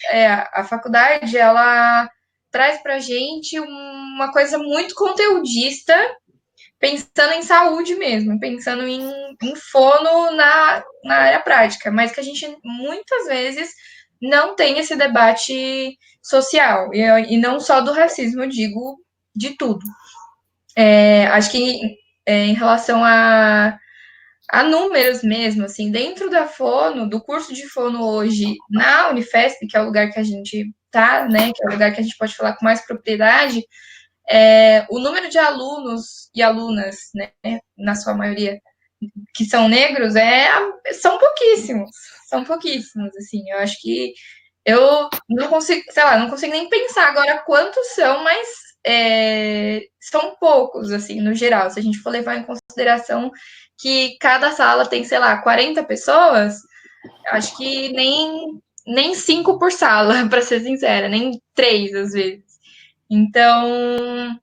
[SPEAKER 2] a faculdade, ela traz para a gente uma coisa muito conteudista, pensando em saúde mesmo, pensando em fono na área prática, mas que a gente muitas vezes não tem esse debate social, e não só do racismo, eu digo de tudo. Acho que em relação a números mesmo, assim, dentro da fono, do curso de fono hoje na Unifesp, que é o lugar que a gente tá, né, que é o lugar que a gente pode falar com mais propriedade, o número de alunos e alunas, né, na sua maioria, que são negros, são pouquíssimos, assim, eu acho que eu não consigo, sei lá, não consigo nem pensar agora quantos são, mas são poucos, assim, no geral, se a gente for levar em consideração que cada sala tem, sei lá, 40 pessoas, acho que nem 5 por sala, para ser sincera, nem 3 às vezes. Então,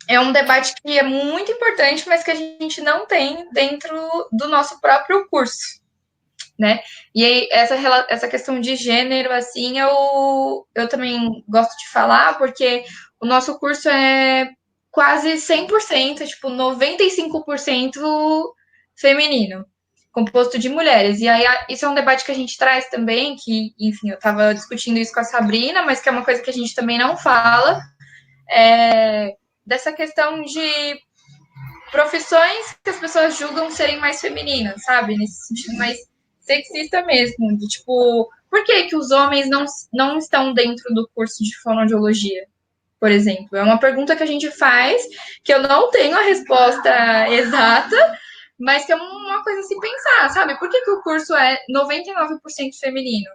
[SPEAKER 2] é um debate que é muito importante, mas que a gente não tem dentro do nosso próprio curso, né? E aí, essa questão de gênero, assim, eu também gosto de falar, porque o nosso curso é quase 100%, tipo, 95% feminino, composto de mulheres. E aí, isso é um debate que a gente traz também, que, enfim, eu estava discutindo isso com a Sabrina, mas que é uma coisa que a gente também não fala, dessa questão de profissões que as pessoas julgam serem mais femininas, sabe? Nesse sentido mais sexista mesmo, de tipo, por que os homens não estão dentro do curso de fonoaudiologia, por exemplo? É uma pergunta que a gente faz, que eu não tenho a resposta exata, mas que é uma coisa a se pensar, sabe? Por que o curso é 99% feminino?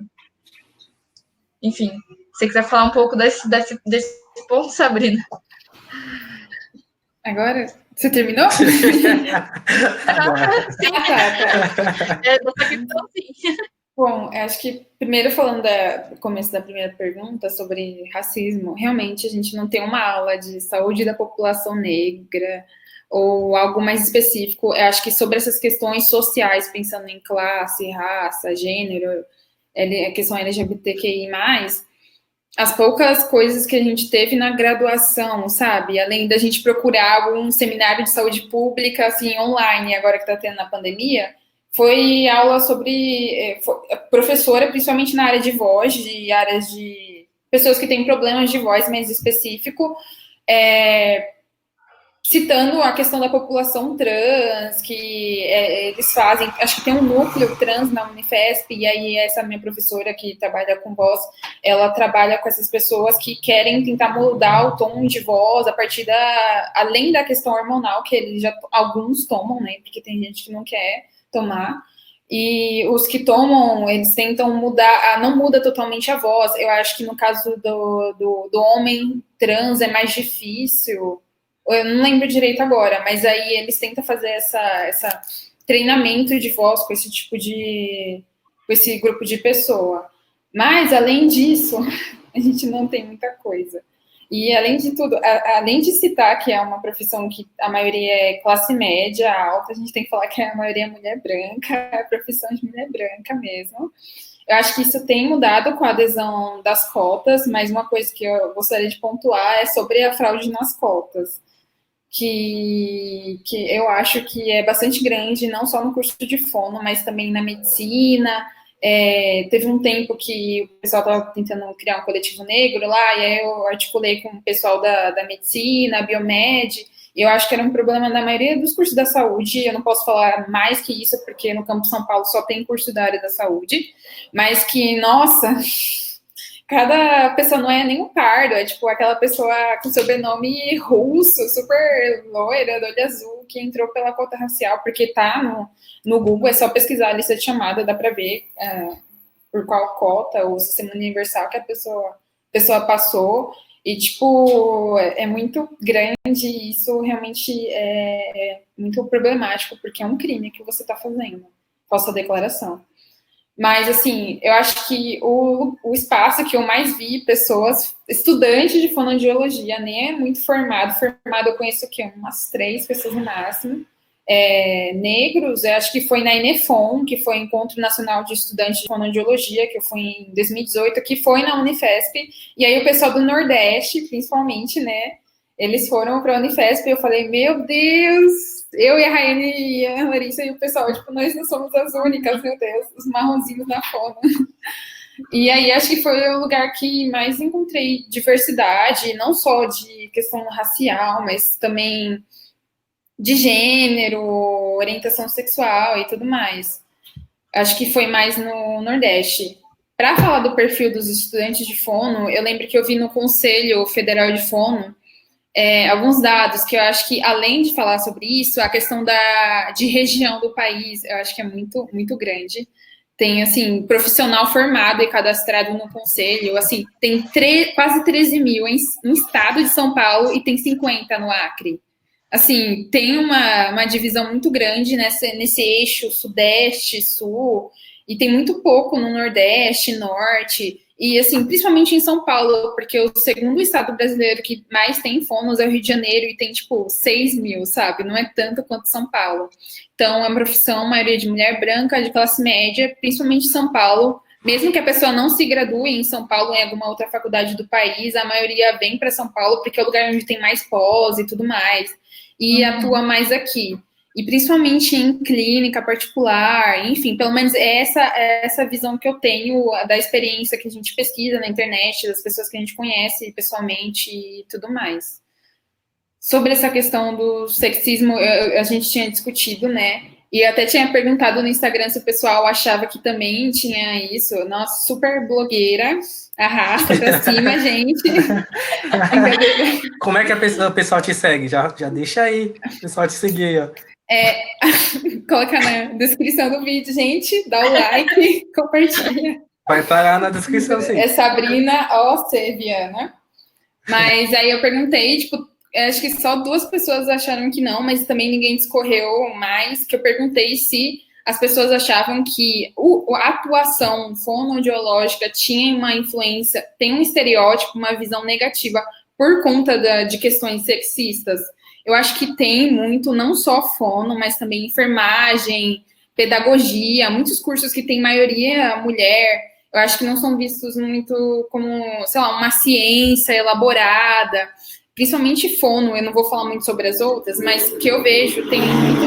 [SPEAKER 2] Enfim, se você quiser falar um pouco desse ponto, Sabrina.
[SPEAKER 3] Agora, você terminou?
[SPEAKER 1] Agora.
[SPEAKER 2] Sim,
[SPEAKER 3] Tá.
[SPEAKER 2] dessa questão, sim.
[SPEAKER 3] Bom, eu acho que, primeiro falando do começo da primeira pergunta sobre racismo, realmente a gente não tem uma aula de saúde da população negra ou algo mais específico. Eu acho que sobre essas questões sociais, pensando em classe, raça, gênero, a questão LGBTQI+, as poucas coisas que a gente teve na graduação, sabe? Além da gente procurar algum seminário de saúde pública, assim, online, agora que está tendo na pandemia, foi aula sobre professora, principalmente na área de voz, de áreas de pessoas que têm problemas de voz mais específico, citando a questão da população trans, que eles fazem, acho que tem um núcleo trans na Unifesp, e aí essa minha professora que trabalha com voz, ela trabalha com essas pessoas que querem tentar mudar o tom de voz a partir além da questão hormonal, que eles alguns tomam, né, porque tem gente que não quer tomar, e os que tomam, eles tentam mudar, não muda totalmente a voz. Eu acho que no caso do homem trans é mais difícil, eu não lembro direito agora, mas aí eles tentam fazer essa treinamento de voz com esse tipo com esse grupo de pessoa. Mas, além disso, a gente não tem muita coisa. E, além de tudo, além de citar que é uma profissão que a maioria é classe média, alta, a gente tem que falar que a maioria é mulher branca, é profissão de mulher branca mesmo. Eu acho que isso tem mudado com a adesão das cotas, mas uma coisa que eu gostaria de pontuar é sobre a fraude nas cotas, que eu acho que é bastante grande, não só no curso de fono, mas também na medicina. Teve um tempo que o pessoal estava tentando criar um coletivo negro lá, e aí eu articulei com o pessoal da medicina, biomed, e eu acho que era um problema na maioria dos cursos da saúde. Eu não posso falar mais que isso, porque no Campus São Paulo só tem curso da área da saúde, mas que, nossa, cada pessoa não é nem um pardo, é tipo aquela pessoa com sobrenome russo, super loira, do olho azul, que entrou pela cota racial, porque tá no Google, é só pesquisar a lista de chamada, dá para ver por qual cota, o sistema universal que a pessoa passou, e tipo, é muito grande, e isso realmente é muito problemático, porque é um crime que você está fazendo, falsa declaração. Mas, assim, eu acho que o espaço que eu mais vi pessoas, estudantes de fonoaudiologia, nem é muito formado eu conheço o quê? Umas 3 pessoas no máximo, negros. Eu acho que foi na Enefon, que foi o Encontro Nacional de Estudantes de Fonoaudiologia, que eu fui em 2018, que foi na Unifesp, e aí o pessoal do Nordeste, principalmente, né, eles foram para a Unifesp, e eu falei, meu Deus, eu e a Raine e a Larissa e o pessoal, tipo, nós não somos as únicas, meu Deus, os marronzinhos da fono. E aí acho que foi o lugar que mais encontrei diversidade, não só de questão racial, mas também de gênero, orientação sexual e tudo mais. Acho que foi mais no Nordeste. Para falar do perfil dos estudantes de fono, eu lembro que eu vi no Conselho Federal de Fono alguns dados que eu acho que, além de falar sobre isso, a questão de região do país, eu acho que é muito, muito grande. Tem, assim, profissional formado e cadastrado no conselho, assim, tem quase 13 mil no estado de São Paulo e tem 50 no Acre. Assim, tem uma divisão muito grande nesse eixo sudeste, sul, e tem muito pouco no nordeste, norte, e, assim, principalmente em São Paulo, porque o segundo estado brasileiro que mais tem fonos é o Rio de Janeiro, e tem, tipo, 6 mil, sabe? Não é tanto quanto São Paulo. Então, é uma profissão, maioria de mulher branca, de classe média, principalmente em São Paulo. Mesmo que a pessoa não se gradue em São Paulo, em alguma outra faculdade do país, a maioria vem para São Paulo, porque é o lugar onde tem mais pós e tudo mais, e atua mais aqui. E principalmente em clínica particular, enfim, pelo menos essa visão que eu tenho da experiência que a gente pesquisa na internet, das pessoas que a gente conhece pessoalmente e tudo mais. Sobre essa questão do sexismo, a gente tinha discutido, né? E eu até tinha perguntado no Instagram se o pessoal achava que também tinha isso. Nossa, super blogueira, arrasta pra cima, gente.
[SPEAKER 1] Como é que o pessoal te segue? Já deixa aí o pessoal te seguir aí, ó.
[SPEAKER 3] Coloca na descrição do vídeo, gente. Dá o like, compartilha.
[SPEAKER 1] Vai estar lá na descrição, sim.
[SPEAKER 3] É Sabrina O.C. Viana. Mas aí eu perguntei, tipo, acho que só 2 pessoas acharam que não, mas também ninguém discorreu mais, que eu perguntei se as pessoas achavam que a atuação fonoaudiológica tinha uma influência, tem um estereótipo, uma visão negativa por conta de questões sexistas. Eu acho que tem muito, não só fono, mas também enfermagem, pedagogia, muitos cursos que tem maioria mulher. Eu acho que não são vistos muito como, sei lá, uma ciência elaborada, principalmente fono. Eu não vou falar muito sobre as outras, mas o que eu vejo tem muito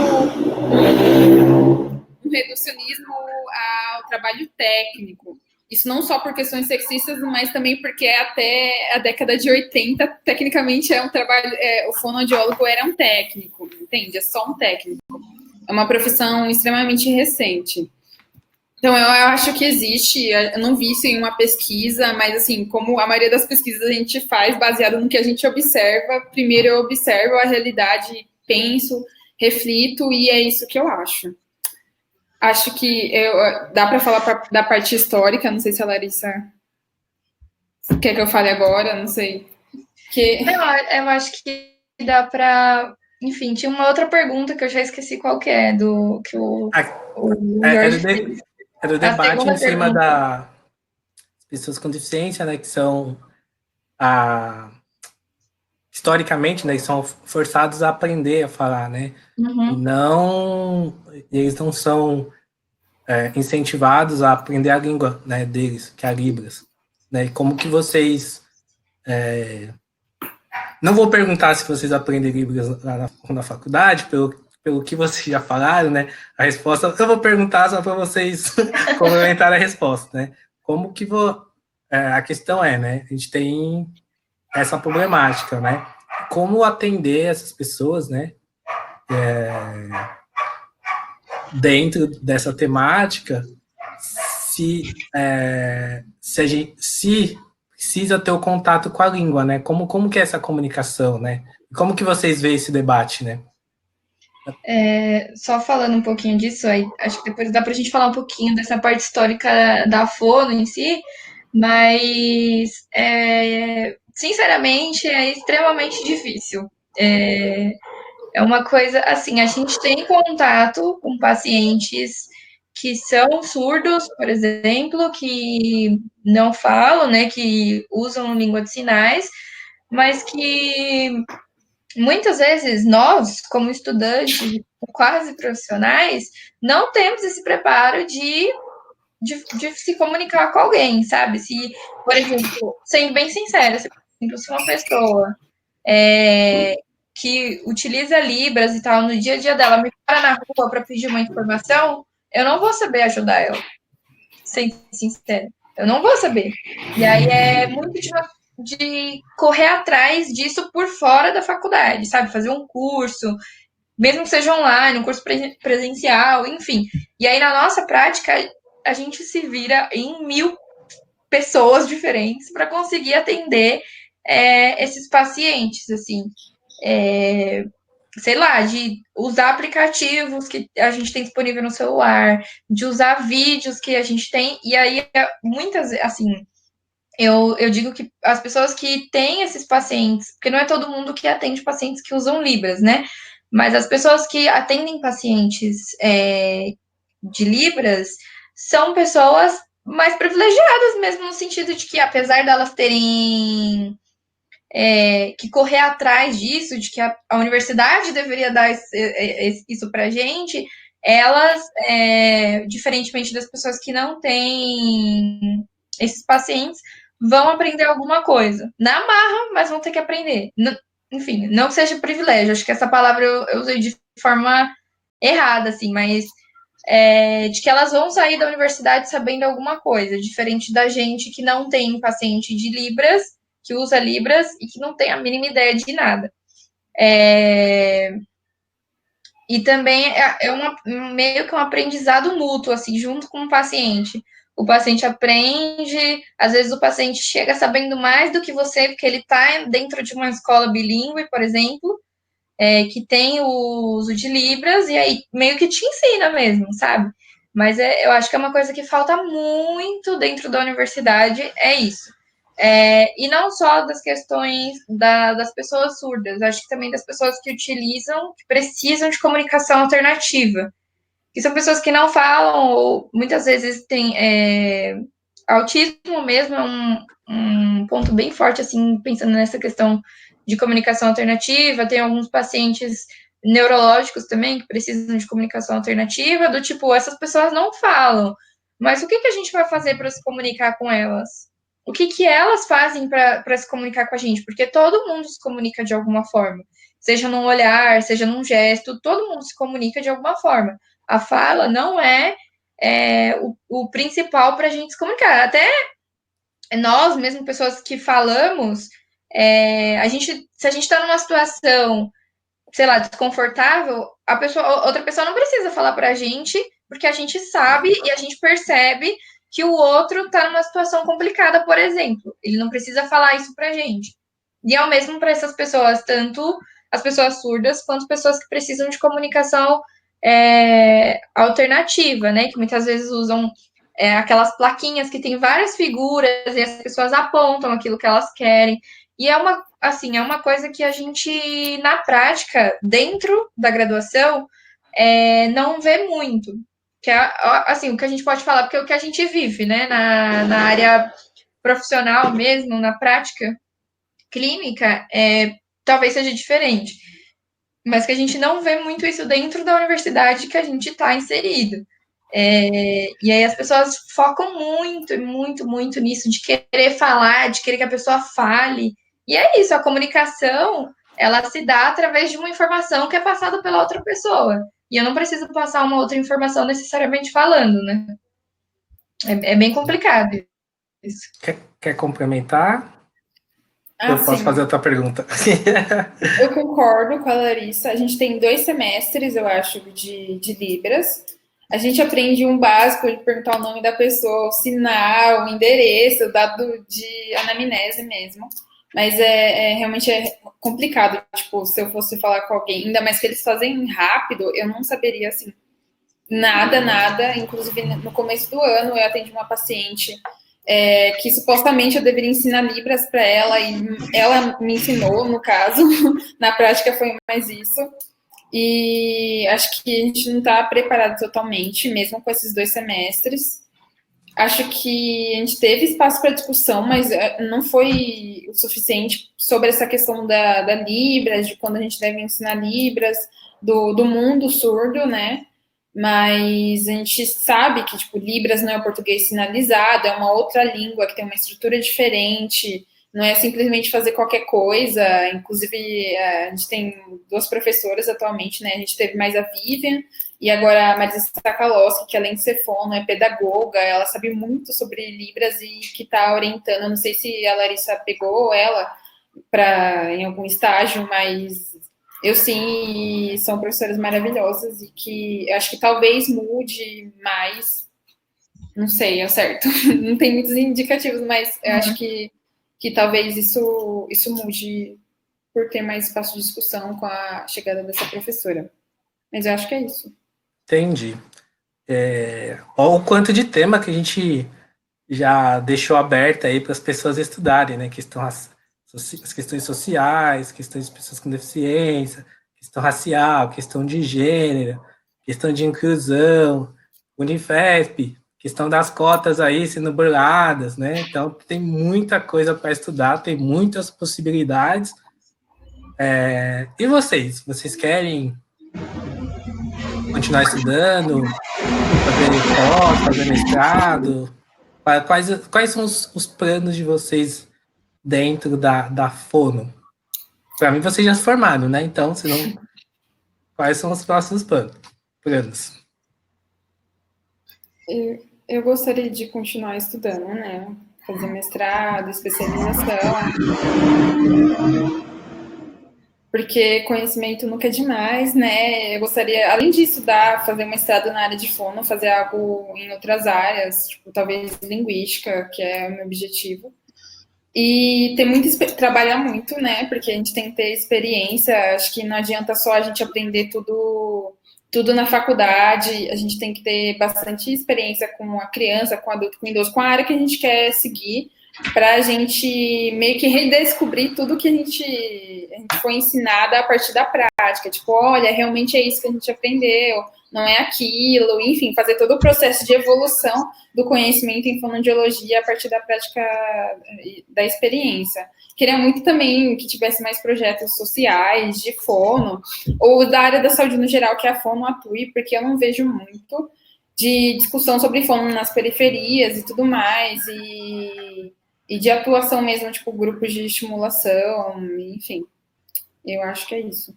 [SPEAKER 3] um reducionismo ao trabalho técnico. Isso não só por questões sexistas, mas também porque até a década de 80, tecnicamente, é um trabalho. O fonoaudiólogo era um técnico, entende? É só um técnico. É uma profissão extremamente recente. Então, eu acho que existe, eu não vi isso em uma pesquisa, mas, assim, como a maioria das pesquisas a gente faz baseado no que a gente observa, primeiro eu observo a realidade, penso, reflito, e é isso que eu acho. Acho que dá para falar da parte histórica, não sei se a Larissa quer que eu fale agora, não sei.
[SPEAKER 2] Eu acho que dá para... Enfim, tinha uma outra pergunta que eu já esqueci qual que é, do que o Jorge fez.
[SPEAKER 1] Era o debate em cima das pessoas com deficiência, né, que são historicamente, né, são forçados a aprender a falar, né, e eles não são incentivados a aprender a língua, né, deles, que é a Libras, né, e como que vocês não vou perguntar se vocês aprendem Libras lá na faculdade, pelo que vocês já falaram, né? A resposta eu vou perguntar só para vocês complementar a resposta, né? Como que a questão né? A gente tem essa problemática, né? Como atender essas pessoas, né? Dentro dessa temática, se precisa ter o contato com a língua, né? Como que é essa comunicação, né? Como que vocês veem esse debate, né?
[SPEAKER 2] Só falando um pouquinho disso, aí, acho que depois dá para a gente falar um pouquinho dessa parte histórica da fono em si, mas, sinceramente, é extremamente difícil. É uma coisa, assim, a gente tem contato com pacientes que são surdos, por exemplo, que não falam, né, que usam língua de sinais, mas que muitas vezes nós, como estudantes, quase profissionais, não temos esse preparo de se comunicar com alguém, sabe? Se, por exemplo, sendo bem sincera, se uma pessoa que utiliza Libras e tal no dia a dia dela me para na rua para pedir uma informação, eu não vou saber ajudar ela, sendo sincera. Eu não vou saber. E aí é muito de correr atrás disso por fora da faculdade, sabe? Fazer um curso, mesmo que seja online, um curso presencial, enfim. E aí, na nossa prática, a gente se vira em 1000 pessoas diferentes para conseguir atender esses pacientes, assim. Sei lá, de usar aplicativos que a gente tem disponível no celular, de usar vídeos que a gente tem, e aí, muitas, assim, eu digo que as pessoas que têm esses pacientes, porque não é todo mundo que atende pacientes que usam Libras, né? Mas as pessoas que atendem pacientes de Libras são pessoas mais privilegiadas mesmo, no sentido de que, apesar delas terem que correr atrás disso, de que a universidade deveria dar isso pra gente, elas, diferentemente das pessoas que não têm esses pacientes, vão aprender alguma coisa. Na marra, mas vão ter que aprender. Enfim, não que seja privilégio, acho que essa palavra eu usei de forma errada, assim, mas de que elas vão sair da universidade sabendo alguma coisa, diferente da gente que não tem paciente de Libras, que usa Libras e que não tem a mínima ideia de nada. E também meio que um aprendizado mútuo, assim, junto com o paciente. O paciente aprende, às vezes o paciente chega sabendo mais do que você, porque ele está dentro de uma escola bilíngue, por exemplo, que tem o uso de Libras, e aí meio que te ensina mesmo, sabe? Mas eu acho que é uma coisa que falta muito dentro da universidade, é isso. E não só das questões das pessoas surdas, acho que também das pessoas que utilizam, que precisam de comunicação alternativa. Que são pessoas que não falam, ou muitas vezes têm autismo mesmo, é um ponto bem forte, assim, pensando nessa questão de comunicação alternativa. Tem alguns pacientes neurológicos também que precisam de comunicação alternativa, do tipo, essas pessoas não falam, mas o que a gente vai fazer para se comunicar com elas? O que elas fazem para se comunicar com a gente? Porque todo mundo se comunica de alguma forma, seja num olhar, seja num gesto, todo mundo se comunica de alguma forma. A fala não é o principal para a gente se comunicar. Até nós, mesmo pessoas que falamos, se a gente está numa situação, sei lá, desconfortável, outra pessoa não precisa falar para a gente, porque a gente sabe e a gente percebe que o outro está numa situação complicada, por exemplo. Ele não precisa falar isso para a gente. E é o mesmo para essas pessoas, tanto as pessoas surdas quanto pessoas que precisam de comunicação alternativa, né? Que muitas vezes usam aquelas plaquinhas que tem várias figuras e as pessoas apontam aquilo que elas querem. E é uma coisa que a gente, na prática, dentro da graduação, não vê muito. Que é, assim, o que a gente pode falar, porque é o que a gente vive, né? Na área profissional mesmo, na prática clínica, talvez seja diferente. Mas que a gente não vê muito isso dentro da universidade que a gente está inserido. E aí as pessoas focam muito, muito, muito nisso, de querer falar, de querer que a pessoa fale. E é isso, a comunicação, ela se dá através de uma informação que é passada pela outra pessoa. E eu não preciso passar uma outra informação necessariamente falando, né? É bem complicado isso.
[SPEAKER 1] Quer complementar? Eu posso
[SPEAKER 3] Sim.
[SPEAKER 1] fazer outra pergunta.
[SPEAKER 3] Eu concordo com a Larissa. A gente tem 2 semestres, eu acho, de Libras. A gente aprende um básico de perguntar o nome da pessoa, o sinal, o endereço, o dado de anamnese mesmo. Mas realmente é complicado. Tipo, se eu fosse falar com alguém, ainda mais que eles fazem rápido, eu não saberia, assim, nada. Inclusive, no começo do ano, eu atendi uma paciente que supostamente eu deveria ensinar Libras para ela, e ela me ensinou, no caso. Na prática foi mais isso. E acho que a gente não está preparado totalmente, mesmo com esses 2 semestres. Acho que a gente teve espaço para discussão, mas não foi o suficiente sobre essa questão da Libras, de quando a gente deve ensinar Libras, do mundo surdo, né? Mas a gente sabe que, tipo, Libras não é o português sinalizado, é uma outra língua que tem uma estrutura diferente, não é simplesmente fazer qualquer coisa. Inclusive, a gente tem 2 professoras atualmente, né? A gente teve mais a Vivian e agora a Marisa Sakalowski, que além de ser fono, é pedagoga, ela sabe muito sobre Libras e que está orientando. Não sei se a Larissa pegou ela em algum estágio, mas eu sim, são professoras maravilhosas e que acho que talvez mude mais. Não sei, é certo. Não tem muitos indicativos, mas eu acho que talvez isso mude por ter mais espaço de discussão com a chegada dessa professora. Mas eu acho que é isso.
[SPEAKER 1] Entendi. Olha o quanto de tema que a gente já deixou aberto aí para as pessoas estudarem, né? As questões sociais, questões de pessoas com deficiência, questão racial, questão de gênero, questão de inclusão, Unifesp, questão das cotas aí sendo burladas, né? Então, tem muita coisa para estudar, tem muitas possibilidades. E vocês? Vocês querem continuar estudando, fazer pós, fazer mestrado? Quais são os planos de vocês dentro da Fono? Para mim, vocês já se formaram, né? Então, quais são os próximos planos?
[SPEAKER 3] Eu gostaria de continuar estudando, né? Fazer mestrado, especialização. Porque conhecimento nunca é demais, né? Eu gostaria, além de estudar, fazer um mestrado na área de fono, fazer algo em outras áreas, tipo, talvez linguística, que é o meu objetivo. E ter trabalhar muito, né? Porque a gente tem que ter experiência. Acho que não adianta só a gente aprender tudo na faculdade. A gente tem que ter bastante experiência com a criança, com o adulto, com o idoso, com a área que a gente quer seguir, para a gente meio que redescobrir tudo que a gente foi ensinada a partir da prática. Tipo, olha, realmente é isso que a gente aprendeu, não é aquilo. Enfim, fazer todo o processo de evolução do conhecimento em fonoaudiologia a partir da prática, da experiência. Queria muito também que tivesse mais projetos sociais de fono, ou da área da saúde no geral, que a fono atue, porque eu não vejo muito de discussão sobre fono nas periferias e tudo mais, e de atuação mesmo, tipo, grupos de estimulação, enfim. Eu acho que é isso.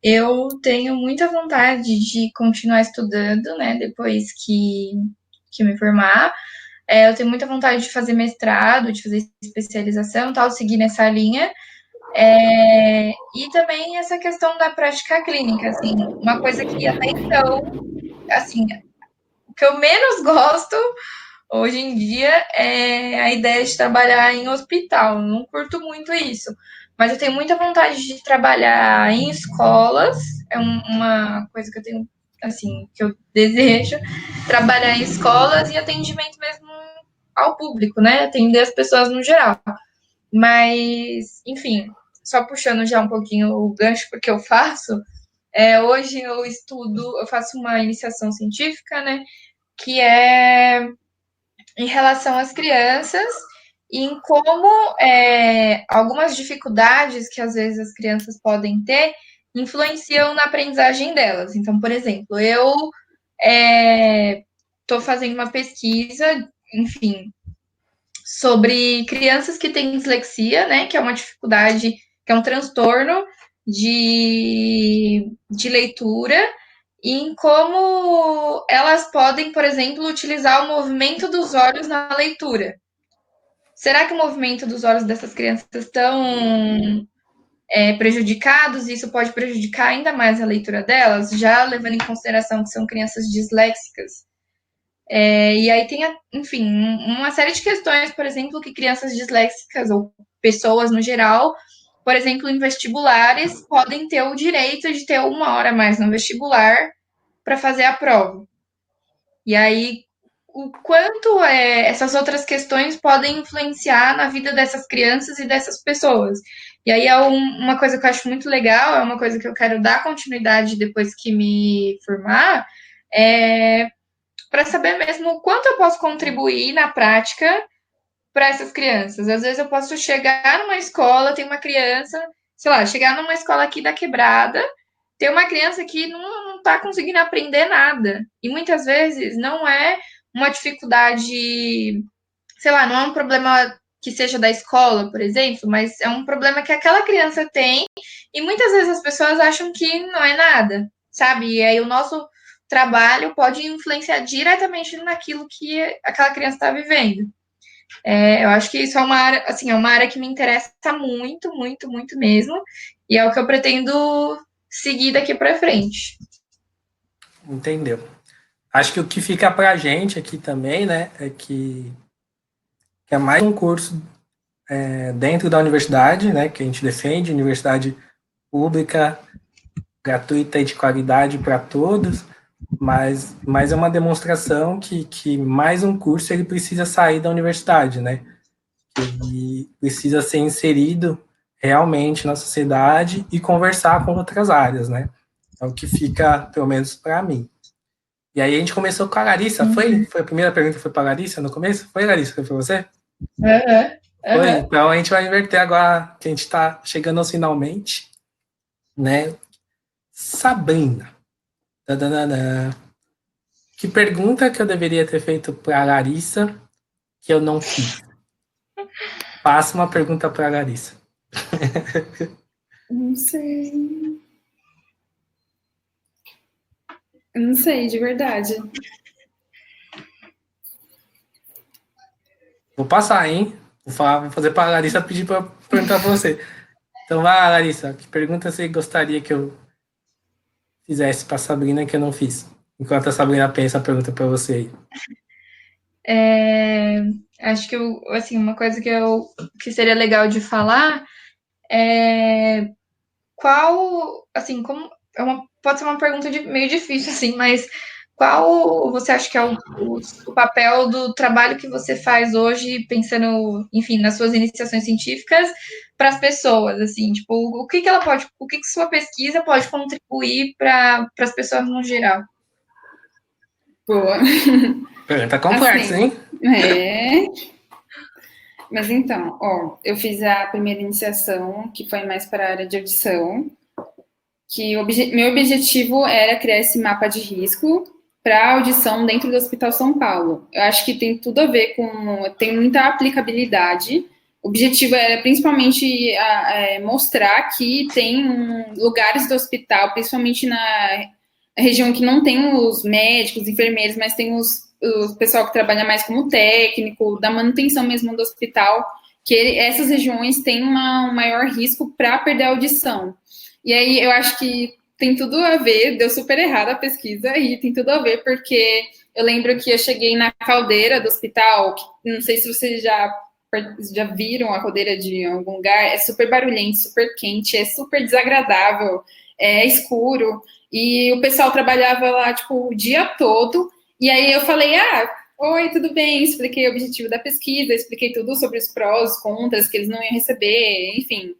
[SPEAKER 2] Eu tenho muita vontade de continuar estudando, né, depois que me formar. Eu tenho muita vontade de fazer mestrado, de fazer especialização, tal, seguir nessa linha. E também essa questão da prática clínica, assim, uma coisa que até então, assim, o que eu menos gosto hoje em dia é a ideia de trabalhar em hospital. Não curto muito isso. Mas eu tenho muita vontade de trabalhar em escolas. É uma coisa que eu tenho, assim, que eu desejo. Trabalhar em escolas e atendimento mesmo ao público, né? Atender as pessoas no geral. Mas, enfim, só puxando já um pouquinho o gancho porque eu faço. Hoje eu faço uma iniciação científica, né? Que é em relação às crianças e em como algumas dificuldades que às vezes as crianças podem ter influenciam na aprendizagem delas. Então, por exemplo, eu estou fazendo uma pesquisa, enfim, sobre crianças que têm dislexia, né, que é uma dificuldade, que é um transtorno de leitura, e em como elas podem, por exemplo, utilizar o movimento dos olhos na leitura. Será que o movimento dos olhos dessas crianças estão prejudicados e isso pode prejudicar ainda mais a leitura delas, já levando em consideração que são crianças disléxicas? E aí tem, enfim, uma série de questões, por exemplo, que crianças disléxicas ou pessoas no geral, por exemplo, em vestibulares, podem ter o direito de ter 1 hora a mais no vestibular para fazer a prova. E aí, o quanto essas outras questões podem influenciar na vida dessas crianças e dessas pessoas. E aí é uma coisa que eu acho muito legal, é uma coisa que eu quero dar continuidade depois que me formar, para saber mesmo o quanto eu posso contribuir na prática para essas crianças. Às vezes eu posso chegar numa escola, tem uma criança, sei lá, chegar numa escola aqui da Quebrada, tem uma criança que não está conseguindo aprender nada. E muitas vezes não é uma dificuldade, sei lá, não é um problema que seja da escola, por exemplo, mas é um problema que aquela criança tem e muitas vezes as pessoas acham que não é nada, sabe? E aí o nosso trabalho pode influenciar diretamente naquilo que aquela criança está vivendo. Eu acho que isso é uma área, assim, é uma área que me interessa muito, muito, muito mesmo, e é o que eu pretendo seguir daqui para frente.
[SPEAKER 1] Entendeu? Acho que o que fica para a gente aqui também, né, é que é mais um curso dentro da universidade, né, que a gente defende, universidade pública, gratuita e de qualidade para todos, mas é uma demonstração que mais um curso ele precisa sair da universidade, né, e precisa ser inserido realmente na sociedade e conversar com outras áreas, né, é o que fica, pelo menos para mim. E aí a gente começou com a Larissa, foi? Foi a primeira pergunta que foi para a Larissa no começo? Foi, Larissa, que foi você? Foi, então a gente vai inverter agora, que a gente está chegando aos finalmente, né? Sabrina. Tadadana. Que pergunta que eu deveria ter feito para a Larissa que eu não fiz? Faça uma pergunta para a Larissa.
[SPEAKER 3] Não sei. Eu não sei, de verdade.
[SPEAKER 1] Vou passar, hein? Vou fazer para a Larissa pedir para perguntar para você. Então vai, Larissa, que pergunta você gostaria que eu fizesse para a Sabrina que eu não fiz? Enquanto a Sabrina pensa a pergunta para você aí.
[SPEAKER 2] acho que assim, uma coisa que seria legal de falar é qual, assim, como pode ser uma pergunta meio difícil, assim, mas qual você acha que é o papel do trabalho que você faz hoje, pensando, enfim, nas suas iniciações científicas, para as pessoas, assim, tipo, o que sua pesquisa pode contribuir para as pessoas no geral?
[SPEAKER 3] Boa.
[SPEAKER 1] Pergunta complexa,
[SPEAKER 3] Assim,
[SPEAKER 1] hein?
[SPEAKER 3] Mas então, ó, eu fiz a primeira iniciação, que foi mais para a área de audição, que meu objetivo era criar esse mapa de risco para audição dentro do Hospital São Paulo. Eu acho que tem tudo a ver tem muita aplicabilidade. O objetivo era principalmente mostrar que tem lugares do hospital, principalmente na região que não tem os médicos, enfermeiros, mas tem o pessoal que trabalha mais como técnico, da manutenção mesmo do hospital, que essas regiões têm um maior risco para perder a audição. E aí eu acho que tem tudo a ver, deu super errado a pesquisa, e tem tudo a ver, porque eu lembro que eu cheguei na caldeira do hospital, não sei se vocês já viram a caldeira de algum lugar, é super barulhento, super quente, é super desagradável, é escuro, e o pessoal trabalhava lá, tipo, o dia todo, e aí eu falei, oi, tudo bem, expliquei o objetivo da pesquisa, expliquei tudo sobre os prós, contras, que eles não iam receber, enfim.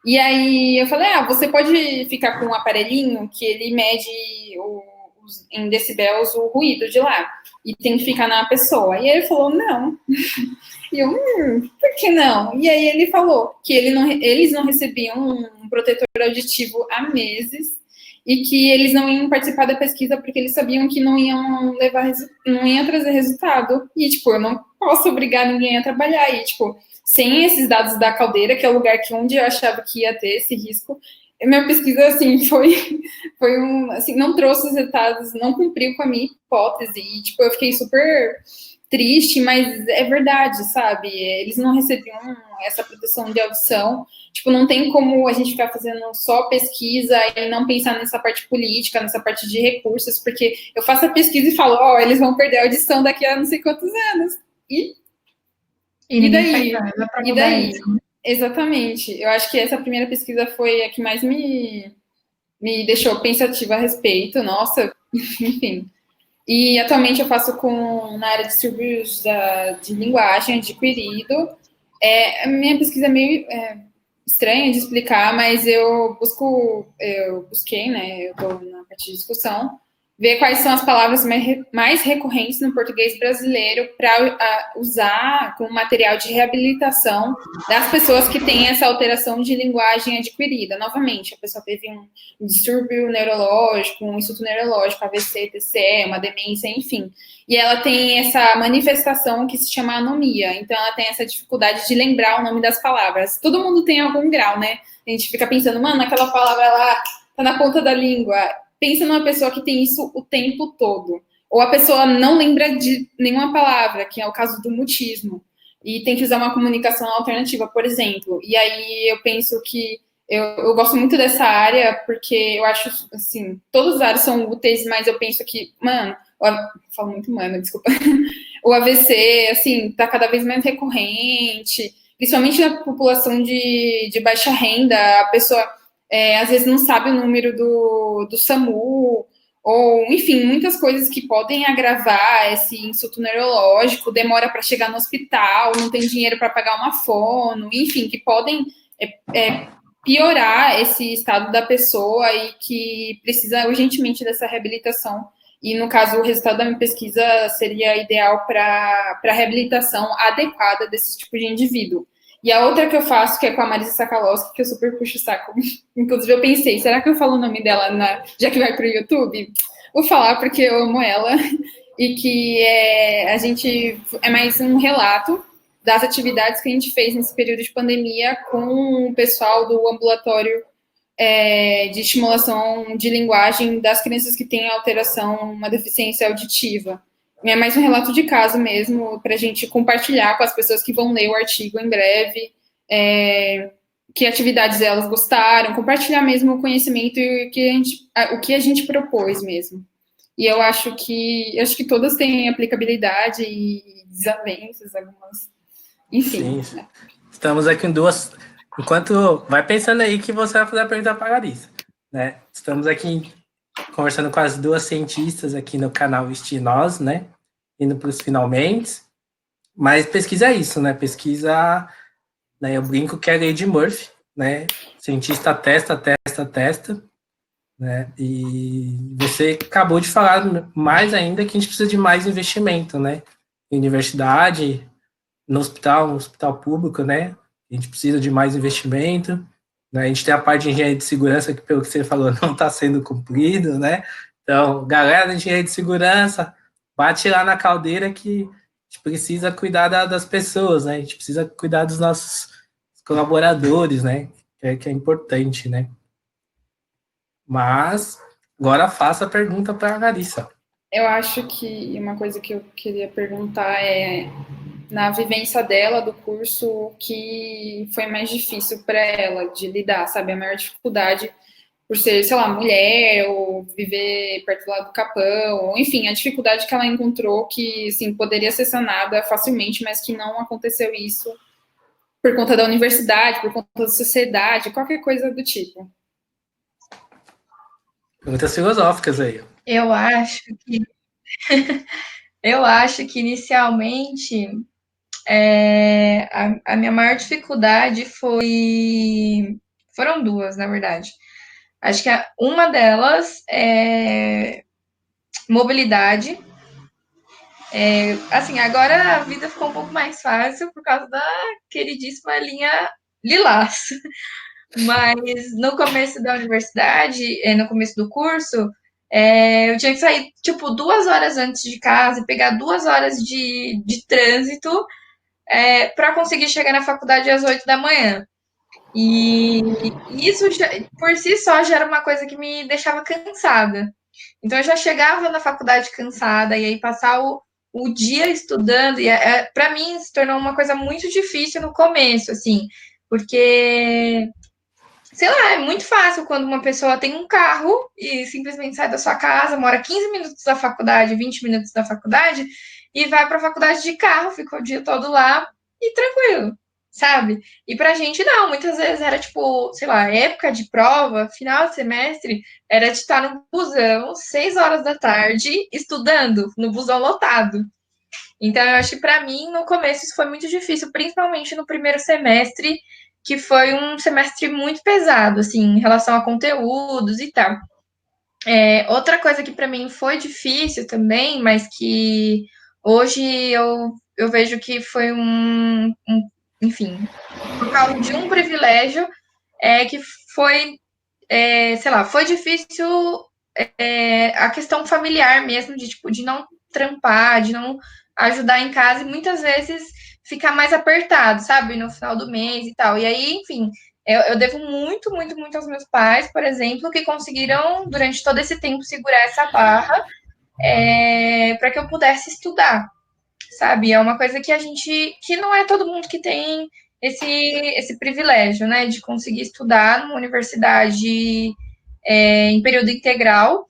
[SPEAKER 3] E aí eu falei, você pode ficar com um aparelhinho que ele mede em decibéis o ruído de lá, e tem que ficar na pessoa. E aí ele falou, não. E eu, por que não? E aí ele falou que eles não recebiam um protetor auditivo há meses e que eles não iam participar da pesquisa porque eles sabiam que não iam trazer resultado. E, tipo, eu não posso obrigar ninguém a trabalhar. E, tipo, sem esses dados da caldeira, que é o lugar onde eu achava que ia ter esse risco, minha pesquisa, assim, foi assim, não trouxe os resultados, não cumpriu com a minha hipótese. E, tipo, eu fiquei super triste, mas é verdade, sabe? Eles não recebiam essa proteção de audição. Tipo, não tem como a gente ficar fazendo só pesquisa e não pensar nessa parte política, nessa parte de recursos, porque eu faço a pesquisa e falo, eles vão perder a audição daqui a não sei quantos anos. E daí? E daí? Exatamente. Eu acho que essa primeira pesquisa foi a que mais me deixou pensativa a respeito. Nossa, enfim. E atualmente eu faço na área de distúrbios de linguagem adquirido. A minha pesquisa é meio estranha de explicar, mas eu busquei, né? Eu estou na parte de discussão, ver quais são as palavras mais recorrentes no português brasileiro para usar como material de reabilitação das pessoas que têm essa alteração de linguagem adquirida. Novamente, a pessoa teve um distúrbio neurológico, um insulto neurológico, AVC, TCE, uma demência, enfim. E ela tem essa manifestação que se chama anomia. Então, ela tem essa dificuldade de lembrar o nome das palavras. Todo mundo tem algum grau, né? A gente fica pensando, mano, aquela palavra lá tá na ponta da língua. Pensa numa pessoa que tem isso o tempo todo. Ou a pessoa não lembra de nenhuma palavra, que é o caso do mutismo. E tem que usar uma comunicação alternativa, por exemplo. E aí eu penso que eu gosto muito dessa área, porque eu acho, assim, todas as áreas são úteis, mas eu penso que, mano, falo muito mano, desculpa. O AVC, assim, tá cada vez mais recorrente, principalmente na população de baixa renda, a pessoa às vezes não sabe o número do SAMU, ou, enfim, muitas coisas que podem agravar esse insulto neurológico, demora para chegar no hospital, não tem dinheiro para pagar uma fono, enfim, que podem piorar esse estado da pessoa e que precisa urgentemente dessa reabilitação. E, no caso, o resultado da minha pesquisa seria ideal para a reabilitação adequada desse tipo de indivíduo. E a outra que eu faço, que é com a Marisa Sakalowski, que eu super puxo o saco. Inclusive, eu pensei, será que eu falo o nome dela, já que vai para o YouTube? Vou falar, porque eu amo ela. E que a gente é mais um relato das atividades que a gente fez nesse período de pandemia com o pessoal do ambulatório de estimulação de linguagem das crianças que têm alteração, uma deficiência auditiva. É mais um relato de caso mesmo, para a gente compartilhar com as pessoas que vão ler o artigo em breve, que atividades elas gostaram, compartilhar mesmo o conhecimento e o que a gente propôs mesmo. E eu acho que todas têm aplicabilidade e desavenças, algumas. Enfim.
[SPEAKER 1] Sim. Estamos aqui em duas. Enquanto. Vai pensando aí que você vai fazer a pergunta para a Larissa. Né? Estamos aqui conversando com as duas cientistas aqui no canal Estinós, né? Indo para os finalmente. Mas pesquisa é isso, né? Pesquisa. Né? Eu brinco que é a lei de Murphy, né? Cientista testa. Né? E você acabou de falar mais ainda que a gente precisa de mais investimento, né? Em universidade, no hospital público, né? A gente precisa de mais investimento. Né? A gente tem a parte de engenharia de segurança que, pelo que você falou, não está sendo cumprido, né? Então, galera da engenharia de segurança, bate lá na caldeira que a gente precisa cuidar das pessoas, né? A gente precisa cuidar dos nossos colaboradores, né? Que é importante, né? Mas agora faça a pergunta para a Larissa.
[SPEAKER 3] Eu acho que uma coisa que eu queria perguntar é, na vivência dela do curso, o que foi mais difícil para ela de lidar, sabe? A maior dificuldade por ser, sei lá, mulher, ou viver perto lá do Capão, ou, enfim, a dificuldade que ela encontrou que, assim, poderia ser sanada facilmente, mas que não aconteceu isso por conta da universidade, por conta da sociedade, qualquer coisa do tipo.
[SPEAKER 1] Perguntas filosóficas aí.
[SPEAKER 2] Eu acho que eu acho que inicialmente a minha maior dificuldade foram duas, na verdade. Acho que uma delas é mobilidade. Assim, agora a vida ficou um pouco mais fácil por causa da queridíssima linha Lilás. Mas no começo da universidade, no começo do curso, eu tinha que sair, tipo, 2 horas antes de casa e pegar 2 horas de trânsito para conseguir chegar na faculdade às 8 da manhã. E isso, por si só, já era uma coisa que me deixava cansada. Então, eu já chegava na faculdade cansada, e aí passar o dia estudando, e para mim se tornou uma coisa muito difícil no começo, assim, porque sei lá, é muito fácil quando uma pessoa tem um carro e simplesmente sai da sua casa, mora 15 minutos da faculdade, 20 minutos da faculdade, e vai para a faculdade de carro, fica o dia todo lá e tranquilo, sabe? E pra gente não, muitas vezes era tipo, sei lá, época de prova, final de semestre, era de estar no busão, 6 horas da tarde, estudando, no busão lotado. Então, eu acho que para mim, no começo, isso foi muito difícil, principalmente no primeiro semestre, que foi um semestre muito pesado, assim, em relação a conteúdos e tal. Outra coisa que para mim foi difícil também, mas que hoje eu vejo que foi enfim, por causa de um privilégio, que foi, sei lá, foi difícil a questão familiar mesmo, de, tipo, de não trampar, de não ajudar em casa e muitas vezes ficar mais apertado, sabe, no final do mês e tal. E aí, enfim, eu devo muito, muito, muito aos meus pais, por exemplo, que conseguiram, durante todo esse tempo, segurar essa barra para que eu pudesse estudar, sabe? É uma coisa que que não é todo mundo que tem esse privilégio, né, de conseguir estudar numa universidade em período integral.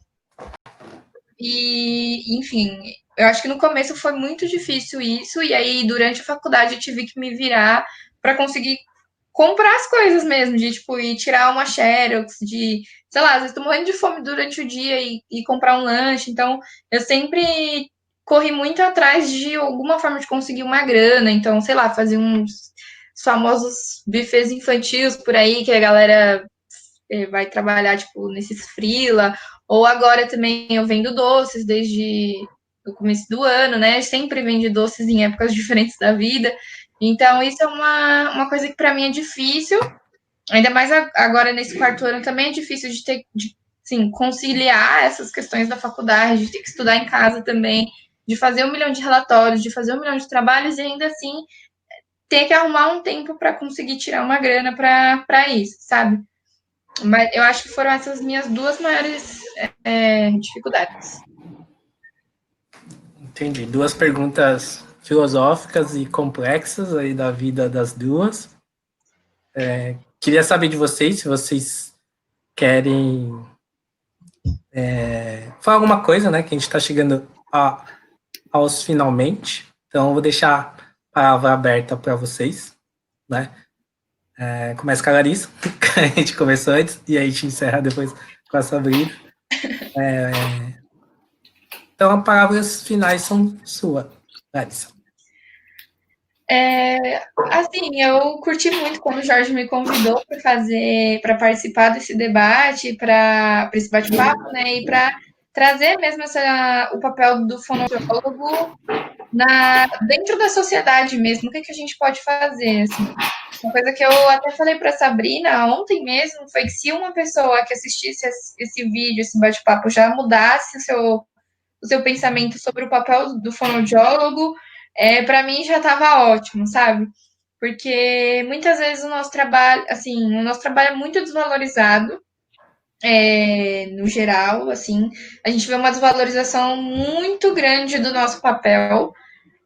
[SPEAKER 2] E, enfim, eu acho que no começo foi muito difícil isso, e aí durante a faculdade eu tive que me virar para conseguir comprar as coisas mesmo, de tipo, ir tirar uma Xerox, de, sei lá, às vezes tô morrendo de fome durante o dia e comprar um lanche, então eu sempre corri muito atrás de alguma forma de conseguir uma grana, então, sei lá, fazer uns famosos buffets infantis por aí, que a galera vai trabalhar, tipo, nesses freela, ou agora também eu vendo doces desde o começo do ano, né? Sempre vende doces em épocas diferentes da vida. Então, isso é uma coisa que para mim é difícil, ainda mais agora nesse quarto ano também é difícil de ter, sim, conciliar essas questões da faculdade, de ter que estudar em casa também, de fazer 1 milhão de relatórios, de fazer 1 milhão de trabalhos e ainda assim ter que arrumar um tempo para conseguir tirar uma grana para isso, sabe? Mas eu acho que foram essas minhas duas maiores dificuldades.
[SPEAKER 1] Entendi. Duas perguntas filosóficas e complexas aí da vida das duas. Queria saber de vocês, se vocês querem falar alguma coisa, né? Que a gente está chegando aos finalmente. Então, eu vou deixar a palavra aberta para vocês, né? Começa com a Larissa, que a gente começou antes, e aí a gente encerra depois com a Sabrina. Então, as palavras finais são suas, Larissa.
[SPEAKER 2] Assim, eu curti muito quando o Jorge me convidou para participar desse debate, para esse bate-papo, né? E para trazer mesmo o papel do fonoaudiólogo dentro da sociedade mesmo. O que a gente pode fazer? Assim? Uma coisa que eu até falei para a Sabrina ontem mesmo foi que se uma pessoa que assistisse esse vídeo, esse bate-papo, já mudasse o seu pensamento sobre o papel do fonoaudiólogo, para mim já estava ótimo, sabe? Porque muitas vezes o nosso trabalho é muito desvalorizado, no geral, assim, a gente vê uma desvalorização muito grande do nosso papel,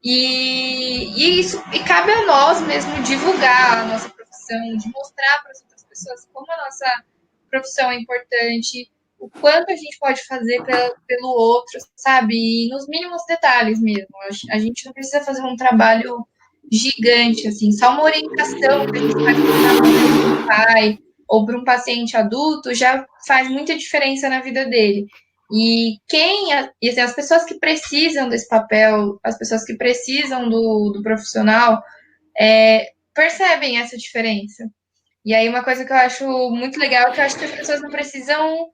[SPEAKER 2] e cabe a nós mesmo divulgar a nossa profissão, de mostrar para as outras pessoas como a nossa profissão é importante, o quanto a gente pode fazer pelo outro, sabe? E nos mínimos detalhes mesmo. A gente não precisa fazer um trabalho gigante, assim, só uma orientação que a gente faz para um pai ou para um paciente adulto já faz muita diferença na vida dele. E assim, as pessoas que precisam desse papel, as pessoas que precisam do profissional, percebem essa diferença. E aí uma coisa que eu acho muito legal é que eu acho que as pessoas não precisam,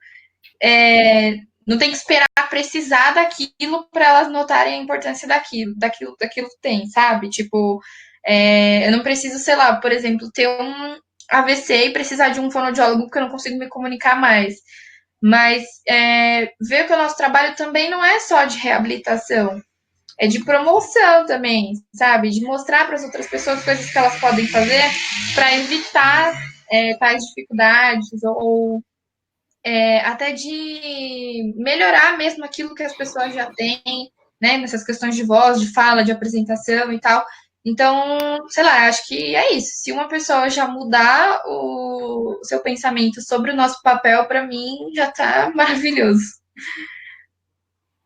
[SPEAKER 2] não tem que esperar precisar daquilo para elas notarem a importância daquilo que tem, sabe? Tipo, eu não preciso, sei lá, por exemplo, ter um AVC e precisar de um fonoaudiólogo porque eu não consigo me comunicar mais. Mas ver que o nosso trabalho também não é só de reabilitação, é de promoção também, sabe? De mostrar para as outras pessoas coisas que elas podem fazer para evitar tais dificuldades ou até de melhorar mesmo aquilo que as pessoas já têm, né? Nessas questões de voz, de fala, de apresentação e tal. Então, sei lá, acho que é isso. Se uma pessoa já mudar o seu pensamento sobre o nosso papel, para mim já tá maravilhoso.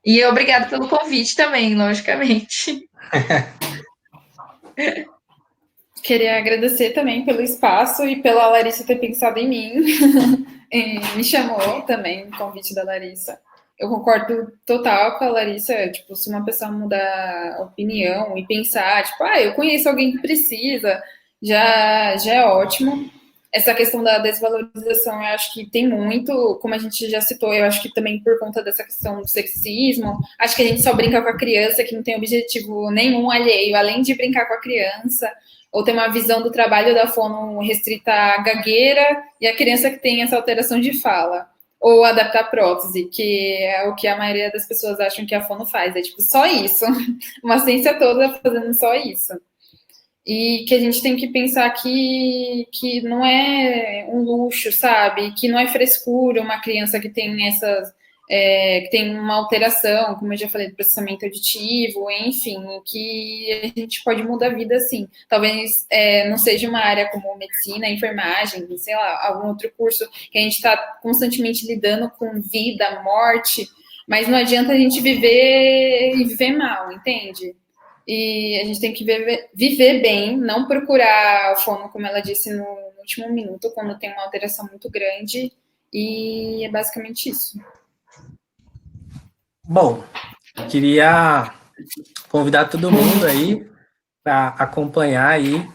[SPEAKER 2] E obrigado pelo convite também, logicamente.
[SPEAKER 3] Queria agradecer também pelo espaço e pela Larissa ter pensado em mim. Me chamou também o convite da Larissa. Eu concordo total com a Larissa, tipo, se uma pessoa mudar a opinião e pensar, tipo, eu conheço alguém que precisa, já é ótimo. Essa questão da desvalorização, eu acho que tem muito, como a gente já citou, eu acho que também por conta dessa questão do sexismo, acho que a gente só brinca com a criança, que não tem objetivo nenhum alheio, além de brincar com a criança, ou ter uma visão do trabalho da fono restrita à gagueira e a criança que tem essa alteração de fala. Ou adaptar prótese, que é o que a maioria das pessoas acham que a fono faz. É tipo, só isso. Uma ciência toda fazendo só isso. E que a gente tem que pensar que não é um luxo, sabe? Que não é frescura uma criança que tem essas... que tem uma alteração, como eu já falei, do processamento auditivo, enfim, que a gente pode mudar a vida assim. Talvez não seja uma área como medicina, enfermagem, sei lá, algum outro curso que a gente está constantemente lidando com vida, morte, mas não adianta a gente viver e viver mal, entende? E a gente tem que viver bem, não procurar o fono, como ela disse no último minuto, quando tem uma alteração muito grande, e é basicamente isso.
[SPEAKER 1] Bom, queria convidar todo mundo aí para acompanhar aí,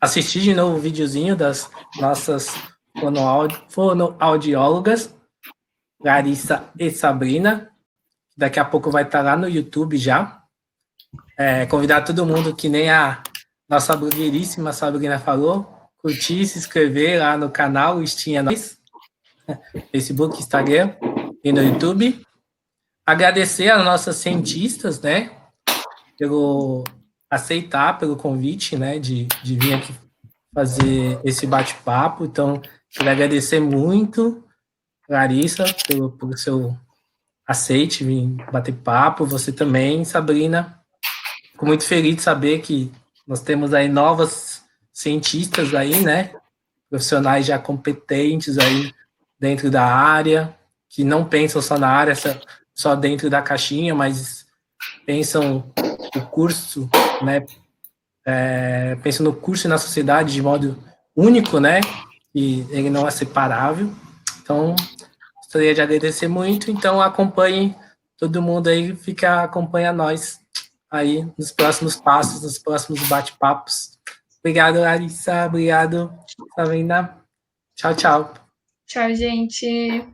[SPEAKER 1] assistir de novo o videozinho das nossas fonoaudiólogas, Larissa e Sabrina. Daqui a pouco vai estar lá no YouTube já. Convidar todo mundo, que nem a nossa blogueiríssima Sabrina falou, curtir, se inscrever lá no canal Estinha Nós, Facebook, Instagram e no YouTube. Agradecer às nossas cientistas, né, pelo convite, né, de vir aqui fazer esse bate-papo. Então, quero agradecer muito, Larissa, pelo seu aceite, vir bater papo. Você também, Sabrina. Fico muito feliz de saber que nós temos aí novas cientistas aí, né, profissionais já competentes aí dentro da área. que não pensam só na área, só dentro da caixinha, mas pensam o curso, né? Pensam no curso e na sociedade de modo único, né? E ele não é separável. Então, gostaria de agradecer muito. Então, acompanhe todo mundo aí, acompanha nós aí nos próximos passos, nos próximos bate-papos. Obrigado, Larissa. Obrigado, Sabrina. Tchau, tchau.
[SPEAKER 2] Tchau, gente.